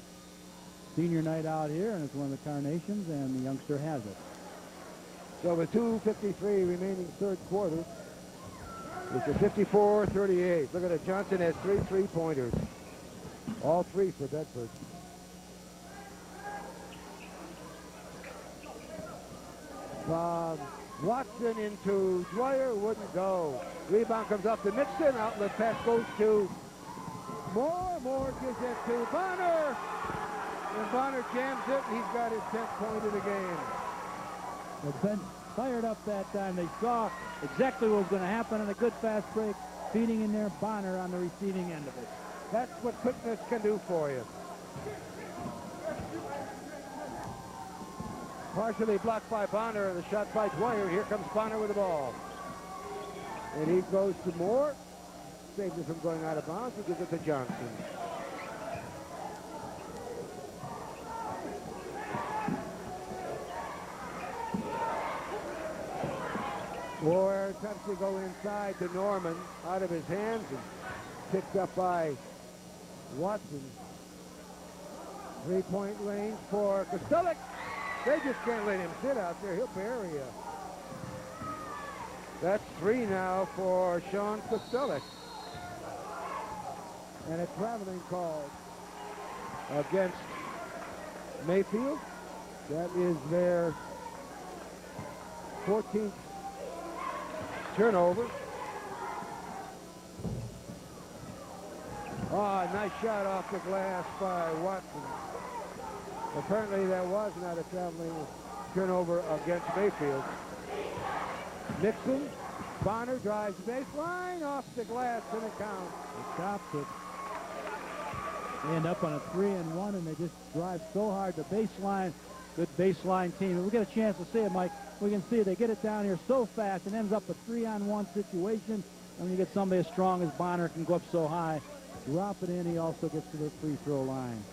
Senior night out here, and it's one of the Carnations, and the youngster has it. So with 2:53 remaining third quarter, it's a 54-38. Look at it. Johnson has 3 3-pointers. All 3 for Bedford. Watson into Dwyer, wouldn't go. Rebound comes off to Mixon. Outlet pass goes to Moore. Moore gives it to Bonner. And Bonner jams it, and he's got his 10th point of the game. The bench fired up that time. They saw exactly what was going to happen in a good fast break. Feeding in there, Bonner on the receiving end of it. That's what quickness can do for you. Partially blocked by Bonner, and the shot by Dwyer. Here comes Bonner with the ball. And he goes to Moore. Saves it from going out of bounds. He gives it to Johnson. Moore attempts to go inside to Norman, out of his hands, and picked up by Watson. 3-point range for Kostelik. They just can't let him sit out there. He'll bury you. That's 3 now for Sean Kostelik. And a traveling call against Mayfield. That is their 14th turnover. Oh, nice shot off the glass by Watson. Apparently that was not a traveling turnover against Mayfield. Nixon, Bonner drives the baseline off the glass, and it counts. He stops it. They end up on a 3-and-1, and they just drive so hard. The baseline, good baseline team. And we get a chance to see it, Mike. We can see they get it down here so fast and ends up a 3-on-1 situation. And when you get somebody as strong as Bonner can go up so high, drop it in, he also gets to the free throw line.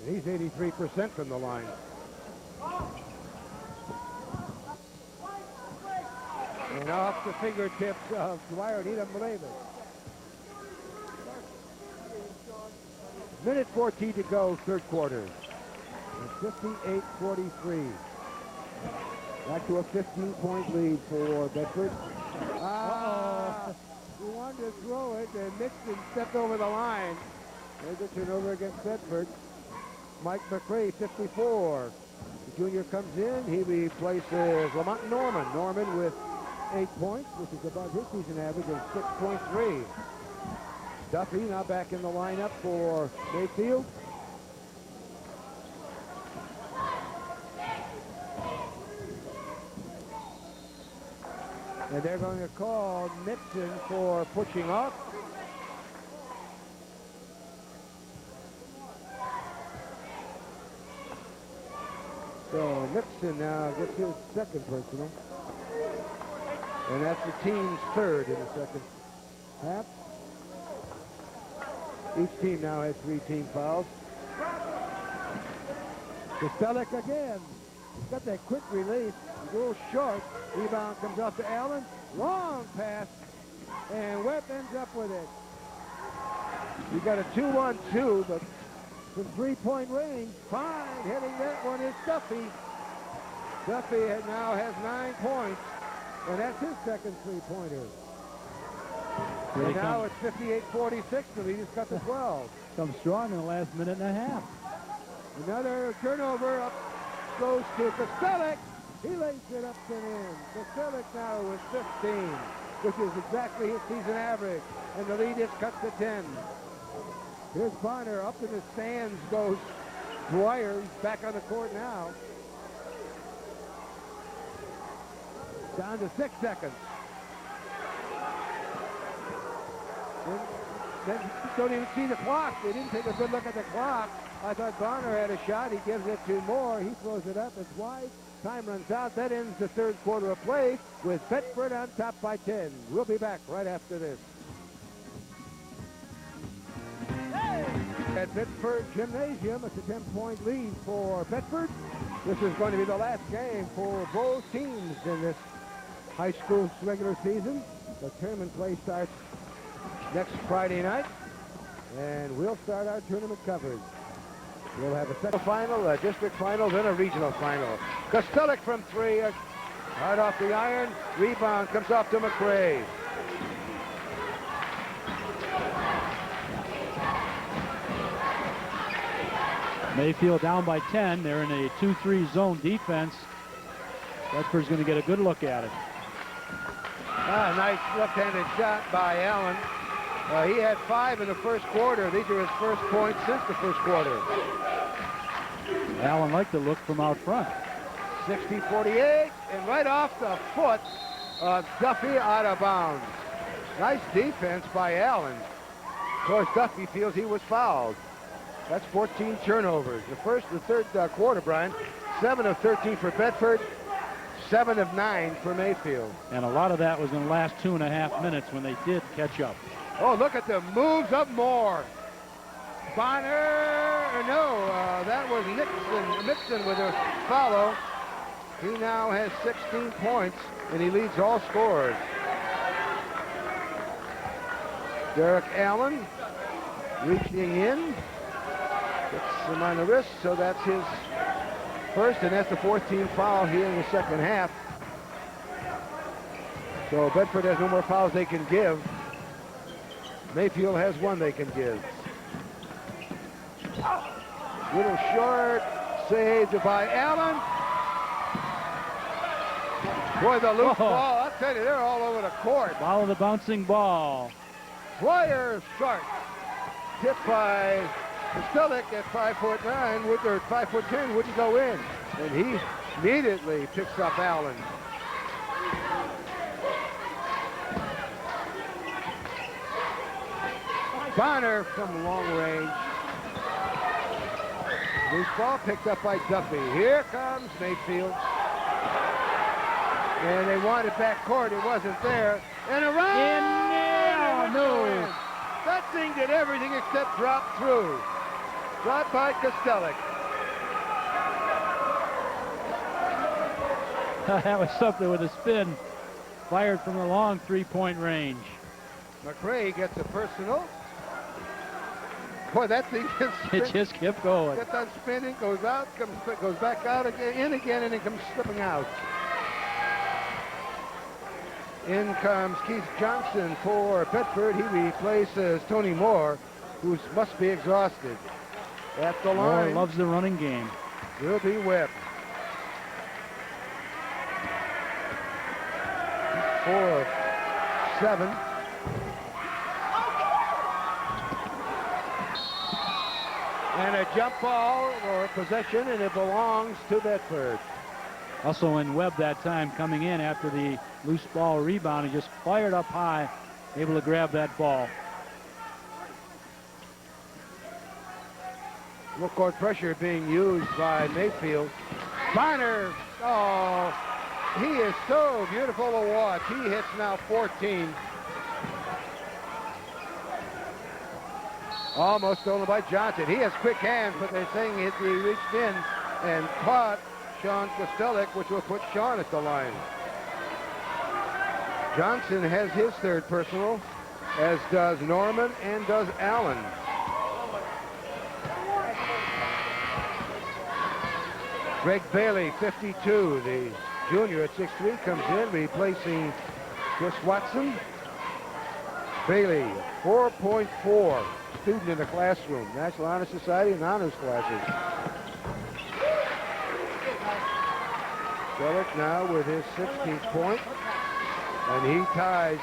And he's 83% from the line. And off the fingertips of Dwyer. He doesn't believe it. Minute 14 to go, third quarter. 58-43. Back to a 15-point lead for Bedford. He wanted to throw it, and Nixon stepped over the line. There's a turnover against Bedford. Mike McRae, 54. The junior comes in. He replaces Lamont Norman. Norman with 8 points, which is above his season average of 6.3. Duffy now back in the lineup for Mayfield. And they're going to call Nixon for pushing off. So Nixon now gets his second personal. And that's the team's third in the second half. Each team now has 3 team fouls. Kostelik again. He's got that quick release. He's a little short. Rebound comes off to Allen. Long pass. And Webb ends up with it. You got a 2-1-2, but from 3-point range. Fine. Hitting that one is Duffy. Duffy now has 9 points. And that's his second 3-pointer. And now it's 58-46. The lead has cut to 12. Come strong in the last minute and a half. Another turnover. Up goes to Kostelik. He lays it up and in. Kostelik now with 15, which is exactly his season average. And the lead is cut to 10. Here's Bonner. Up in the stands goes Dwyer. He's back on the court now. Down to 6 seconds. Then don't even see the clock. They didn't take a good look at the clock. I thought Bonner had a shot. He gives it to Moore. He throws it up. It's wide. Time runs out. That ends the third quarter of play with Bedford on top by 10. We'll be back right after this. At Bedford Gymnasium, it's a 10-point lead for Bedford. This is going to be the last game for both teams in this high school regular season. The tournament play starts next Friday night, and we'll start our tournament coverage. We'll have a second final, a district final, then a regional final. Kostelik from three, hard off the iron. Rebound comes off to McRae. Mayfield down by 10. They're in a 2-3 zone defense. Bedford's going to get a good look at it. Nice left-handed shot by Allen. He had 5 in the first quarter. These are his first points since the first quarter. Allen liked the look from out front. 60-48, and right off the foot of Duffy out of bounds. Nice defense by Allen. Of course, Duffy feels he was fouled. That's 14 turnovers. The third quarter, Brian, 7 of 13 for Bedford, 7 of 9 for Mayfield. And a lot of that was in the last 2.5 minutes when they did catch up. Oh, look at the moves up Moore. Bonner, no, that was Mixon with a follow. He now has 16 points, and he leads all scorers. Derek Allen reaching in. Gets him on the wrist, so that's his first, and that's the 14th foul here in the second half. So Bedford has no more fouls they can give. Mayfield has one they can give. Little short, saved by Allen. Boy, the loose ball, I'll tell you, they're all over the court. Follow the bouncing ball. Flyer short. Tipped by Kostelik at 5'9", or 5'10", wouldn't go in. And he immediately picks up Allen. Bonner from long range. Loose ball picked up by Duffy. Here comes Mayfield. And they wanted back court. It wasn't there. And around! No. That thing did everything except drop through. Dropped by Kostelik. That was something with a spin. Fired from the long three-point range. McRae gets a personal. Boy, that thing just It just kept going. Gets on spinning, goes out, goes back out again, in again, and then comes slipping out. In comes Keith Johnson for Bedford. He replaces Tony Moore, who must be exhausted. At the line. Moore loves the running game. Will be Webb. 4 of 7. And a jump ball or possession, and it belongs to Bedford. Also in Webb that time coming in after the loose ball rebound. He just fired up high, able to grab that ball. Full court pressure being used by Mayfield. Bonner, oh, he is so beautiful to watch. He hits now 14. Almost stolen by Johnson. He has quick hands, but they're saying he reached in and caught Sean Kostelik, which will put Sean at the line. Johnson has his third personal, as does Norman and does Allen. Greg Bailey, 52, the junior at 6'3", comes in, replacing Chris Watson. Bailey, 4.4, student in the classroom, National Honor Society and honors classes. Kostelik now with his 16th point, and he ties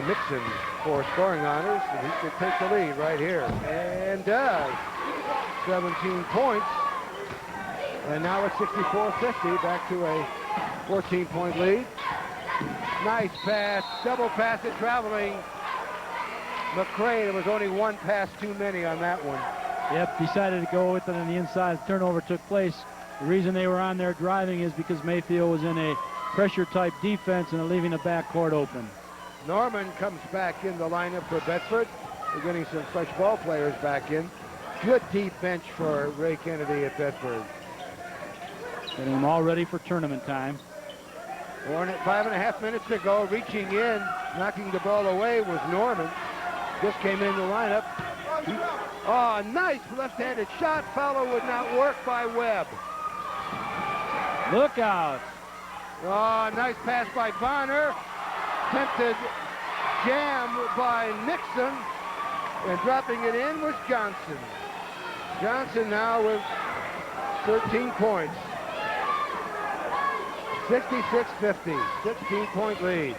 Mixon for scoring honors, and he could take the lead right here, and does. 17 points, and now it's 64-50, back to a 14-point lead. Nice pass, double pass it, traveling. McCray, there was only one pass too many on that one. Yep, decided to go with it on the inside. Turnover took place. The reason they were on there driving is because Mayfield was in a pressure-type defense and leaving the backcourt open. Norman comes back in the lineup for Bedford. We're getting some fresh ball players back in. Good deep bench for Ray Kennedy at Bedford. Getting them all ready for tournament time. 5.5 minutes to go. Reaching in, knocking the ball away was Norman. Just came in the lineup. Oh, nice left-handed shot. Follow would not work by Webb. Look out. Oh, nice pass by Bonner. Tempted jam by Nixon. And dropping it in was Johnson. Johnson now with 13 points. 66-50, 16-point lead.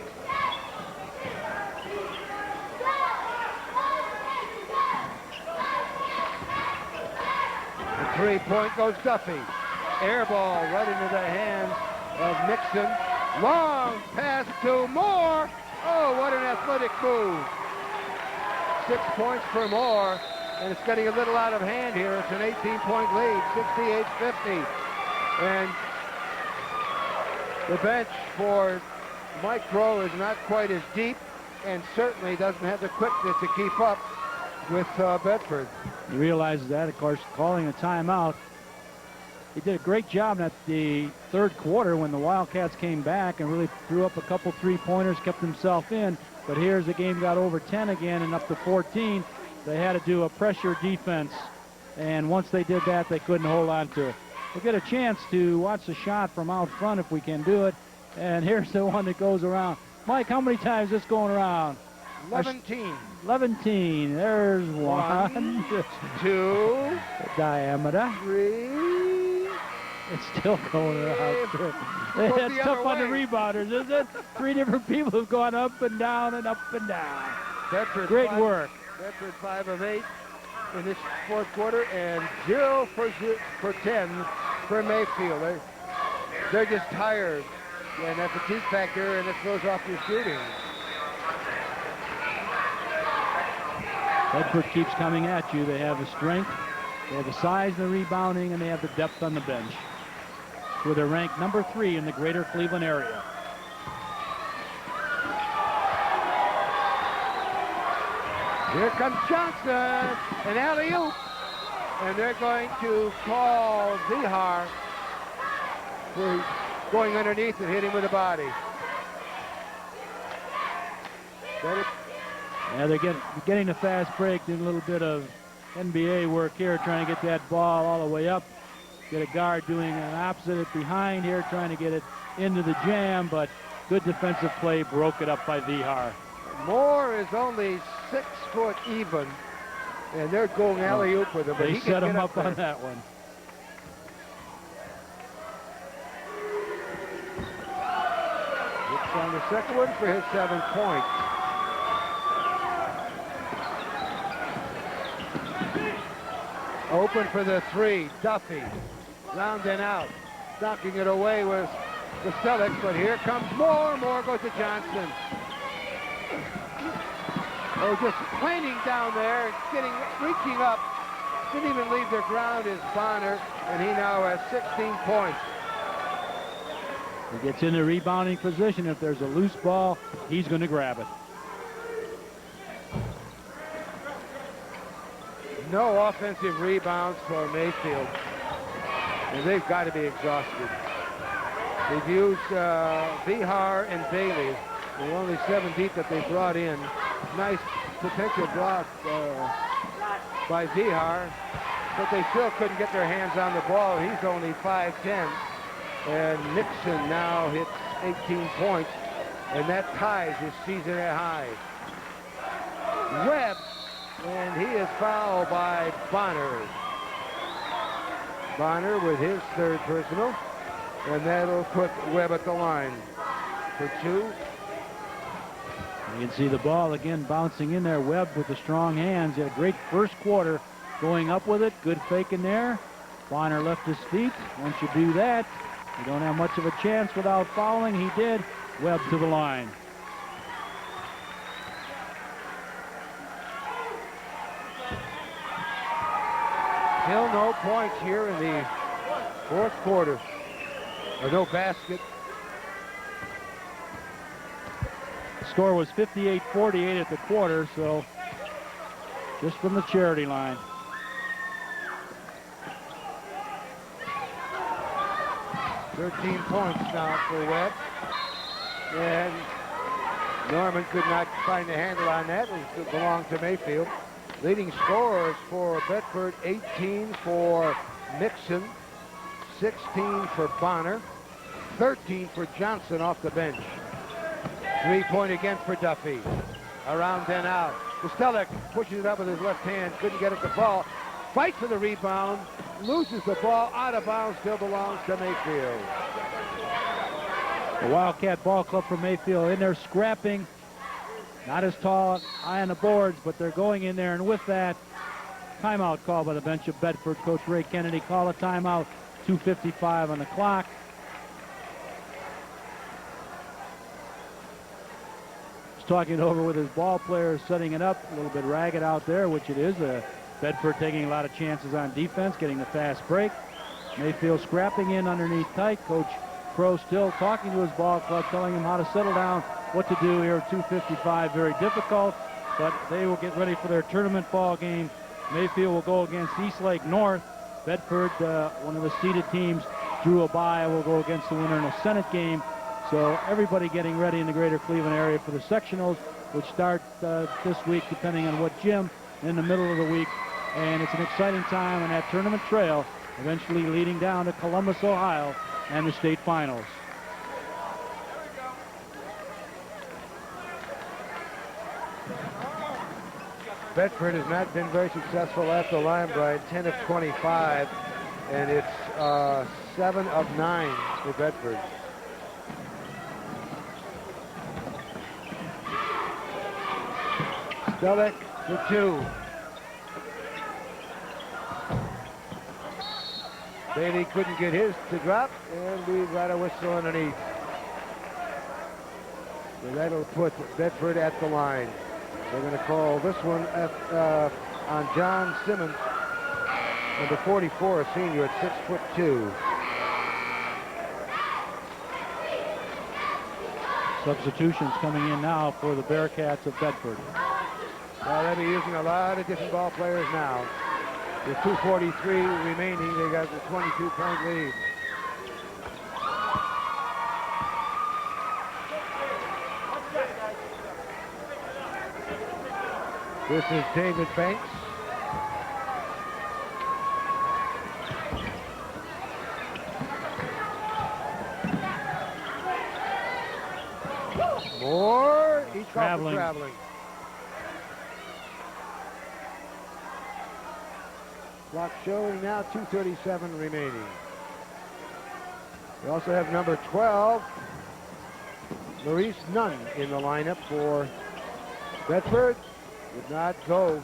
The three-point goes Duffy. Air ball right into the hands of Nixon. Long pass to Moore. Oh, what an athletic move. 6 points for Moore, and it's getting a little out of hand here. It's an 18-point lead, 68-50. And the bench for Mike Crow is not quite as deep and certainly doesn't have the quickness to keep up with Bedford. He realizes that, of course, calling a timeout. He did a great job at the third quarter when the Wildcats came back and really threw up a couple three-pointers, kept himself in. But here's the game got over 10 again and up to 14. They had to do a pressure defense, and once they did that, they couldn't hold on to it. We'll get a chance to watch the shot from out front if we can do it. And here's the one that goes around. Mike, how many times is this going around? 11. 11. There's one. 2. Diameter. 3. It's still going around. It's tough on the rebounders, isn't it? 3 different people have gone up and down and up and down. Bedford Great work. Bedford 5 of 8 in this fourth quarter, and 0 for 10 for Mayfield. They're just tired, and that fatigue factor, and it throws off your shooting. Bedford keeps coming at you. They have the strength, they have the size and the rebounding, and they have the depth on the bench. So they're ranked number 3 in the greater Cleveland area. Here comes Johnson, an alley-oop, and they're going to call Vihar for going underneath and hitting with the body. Yeah, they're getting a fast break, doing a little bit of NBA work here, trying to get that ball all the way up. Get a guard doing an opposite behind here, trying to get it into the jam, but good defensive play, broke it up by Vihar. Moore is only 6 foot even, and they're going alley-oop with him. But They he set can him get up on that one. Looks on the second one for his 7 points. Open for the 3, Duffy. Round and out. Knocking it away was the Celtics, but here comes Moore. Moore goes to Johnson. Oh, just planing down there, reaching up. Didn't even leave their ground is Bonner, and he now has 16 points. He gets in the rebounding position. If there's a loose ball, he's going to grab it. No offensive rebounds for Mayfield. And they've got to be exhausted. They've used Vihar and Bailey. The only 7 deep that they brought in. Nice potential block by Vihar, but they still couldn't get their hands on the ball. He's only 5'10", and Nixon now hits 18 points, and that ties his season high. Webb, and he is fouled by Bonner. Bonner with his 3rd personal, and that'll put Webb at the line for 2. You can see the ball again bouncing in there. Webb with the strong hands. He had a great first quarter going up with it. Good fake in there. Bonner left his feet. Once you do that, you don't have much of a chance without fouling. He did. Webb to the line. Still no points here in the fourth quarter. Or no basket. The score was 58-48 at the quarter, so just from the charity line. "13 points now for Webb. And Norman could not find a handle on that. It belonged to Mayfield. Leading scorers for Bedford, 18 for Nixon, 16 for Bonner, 13 for Johnson off the bench. 3-point again for Duffy. Around and out. Kostelic pushes it up with his left hand. Couldn't get it to fall. Fights for the rebound. Loses the ball. Out of bounds. Still belongs to Mayfield. The Wildcat Ball Club from Mayfield in there scrapping. Not as tall, high on the boards, but they're going in there. And with that, timeout call by the bench of Bedford. Coach Ray Kennedy call a timeout. 2:55 on the clock. He's talking it over with his ball players, setting it up. A little bit ragged out there, which it is. Bedford taking a lot of chances on defense, getting the fast break. Mayfield scrapping in underneath tight. Coach Crow still talking to his ball club, telling him how to settle down, what to do here at 2:55. Very difficult, but they will get ready for their tournament ball game. Mayfield will go against Eastlake North. Bedford, one of the seeded teams, drew a bye, will go against the winner in a Senate game. So everybody getting ready in the greater Cleveland area for the sectionals, which start this week, depending on what gym, in the middle of the week. And it's an exciting time on that tournament trail, eventually leading down to Columbus, Ohio, and the state finals. Bedford has not been very successful at the line, Brian. 10 of 25, and it's 7 of 9 for Bedford. Stelick for 2. Bailey couldn't get his to drop, and we got a whistle underneath. So that'll put Bedford at the line. They're going to call this one on John Simmons, number 44, a senior at 6'2". Substitutions coming in now for the Bearcats of Bedford. Well, they'll be using a lot of different ball players now. With 2:43 remaining, they got the 22-point lead. This is David Banks. Moore, each traveling. Clock showing now 2:37 remaining. We also have number 12, Maurice Nunn, in the lineup for Bedford. Did not go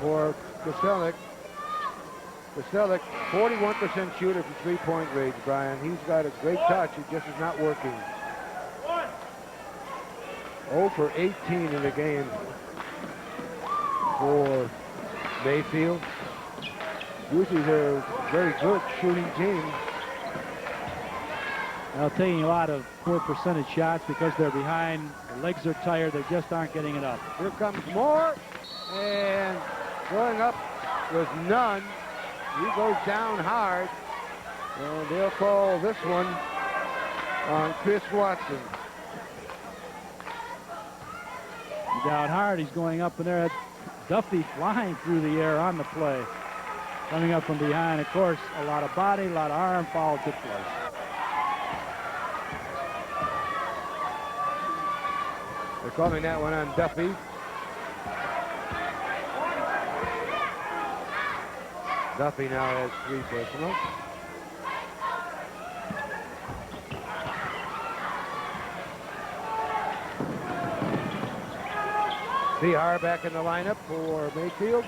for Kostelic. Kostelic, 41% shooter from three-point range, Brian. He's got a great touch. It just is not working. 0 for 18 in the game for Mayfield. Usually they're a very good shooting team. Now taking a lot of poor percentage shots because they're behind. The legs are tired. They just aren't getting it up. Here comes Moore, and going up was Nunn. He goes down hard, and they'll call this one on Chris Watson. Down hard. He's going up in there. Duffy flying through the air on the play. Coming up from behind, of course, a lot of body, a lot of arm, foul took place. They're calling that one on Duffy. Duffy now has 3 personals. Bihar back in the lineup for Mayfield.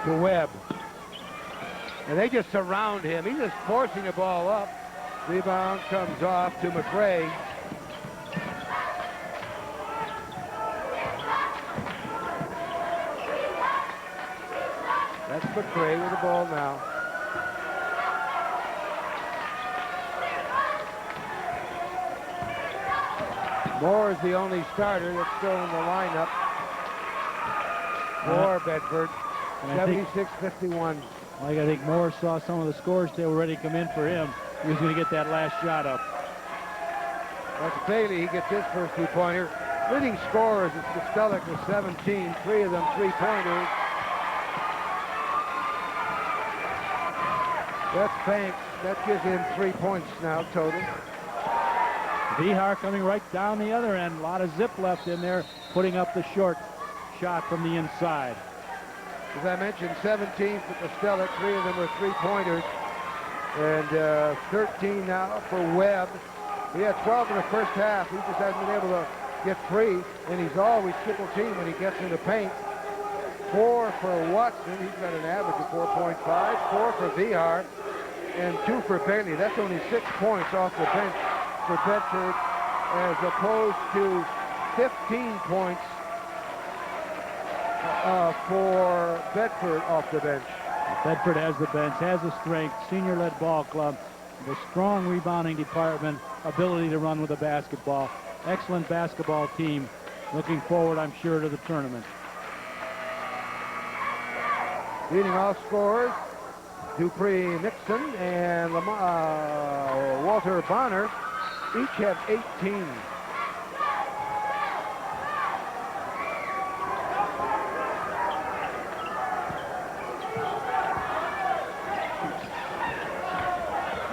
To Webb. And they just surround him. He's just forcing the ball up. Rebound comes off to McRae. That's McCray with the ball now. Moore is the only starter that's still in the lineup for Bedford. 76-51. Like I think Moore saw some of the scores they were ready to come in for him. He was going to get that last shot up. That's Bailey. He gets his first three-pointer. Leading scorers is Costellic with 17. 3 of them three-pointers. That's Banks. That gives him 3 points now total. Vihar coming right down the other end. A lot of zip left in there, putting up the short shot from the inside. As I mentioned, 17 for Costellic. 3 of them were three-pointers. And 13 now for Webb. He had 12 in the first half. He just hasn't been able to get free, and he's always triple team when he gets in the paint. 4 for Watson. He's got an average of 4.5. 4 for Vihar, and 2 for Bailey. That's only 6 points off the bench for Bedford, as opposed to 15 points for Bedford off the bench. Bedford has the bench, has the strength, senior-led ball club, the strong rebounding department, ability to run with the basketball. Excellent basketball team. Looking forward, I'm sure, to the tournament. Leading all scorers, Dupree Nixon and Walter Bonner each have 18.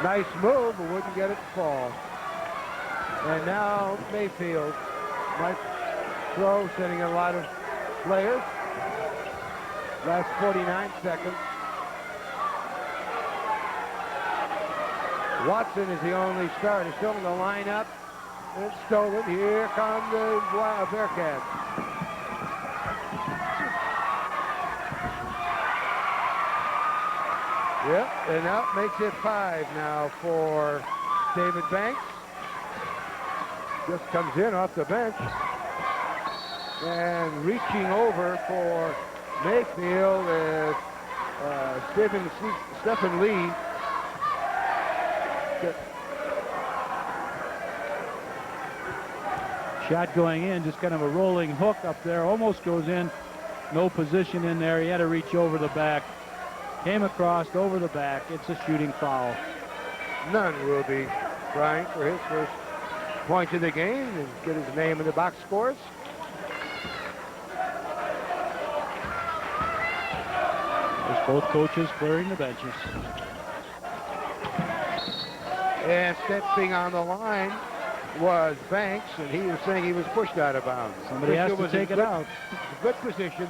Nice move, but wouldn't get it to fall. And now Mayfield might throw, sending a lot of players. Last 49 seconds. Watson is the only starter, still in the lineup. It's stolen. Here come the Bearcats. Yep, and that makes it 5 now for David Banks. Just comes in off the bench. And reaching over for Mayfield is Stephen Lee. Shot going in, just kind of a rolling hook up there, almost goes in. No position in there. He had to reach over the back. Came across over the back. It's a shooting foul. None will be trying for his first point of the game and get his name in the box scores. There's both coaches clearing the benches. And stepping on the line was Banks, and he was saying he was pushed out of bounds. Somebody has to take it out. Good position.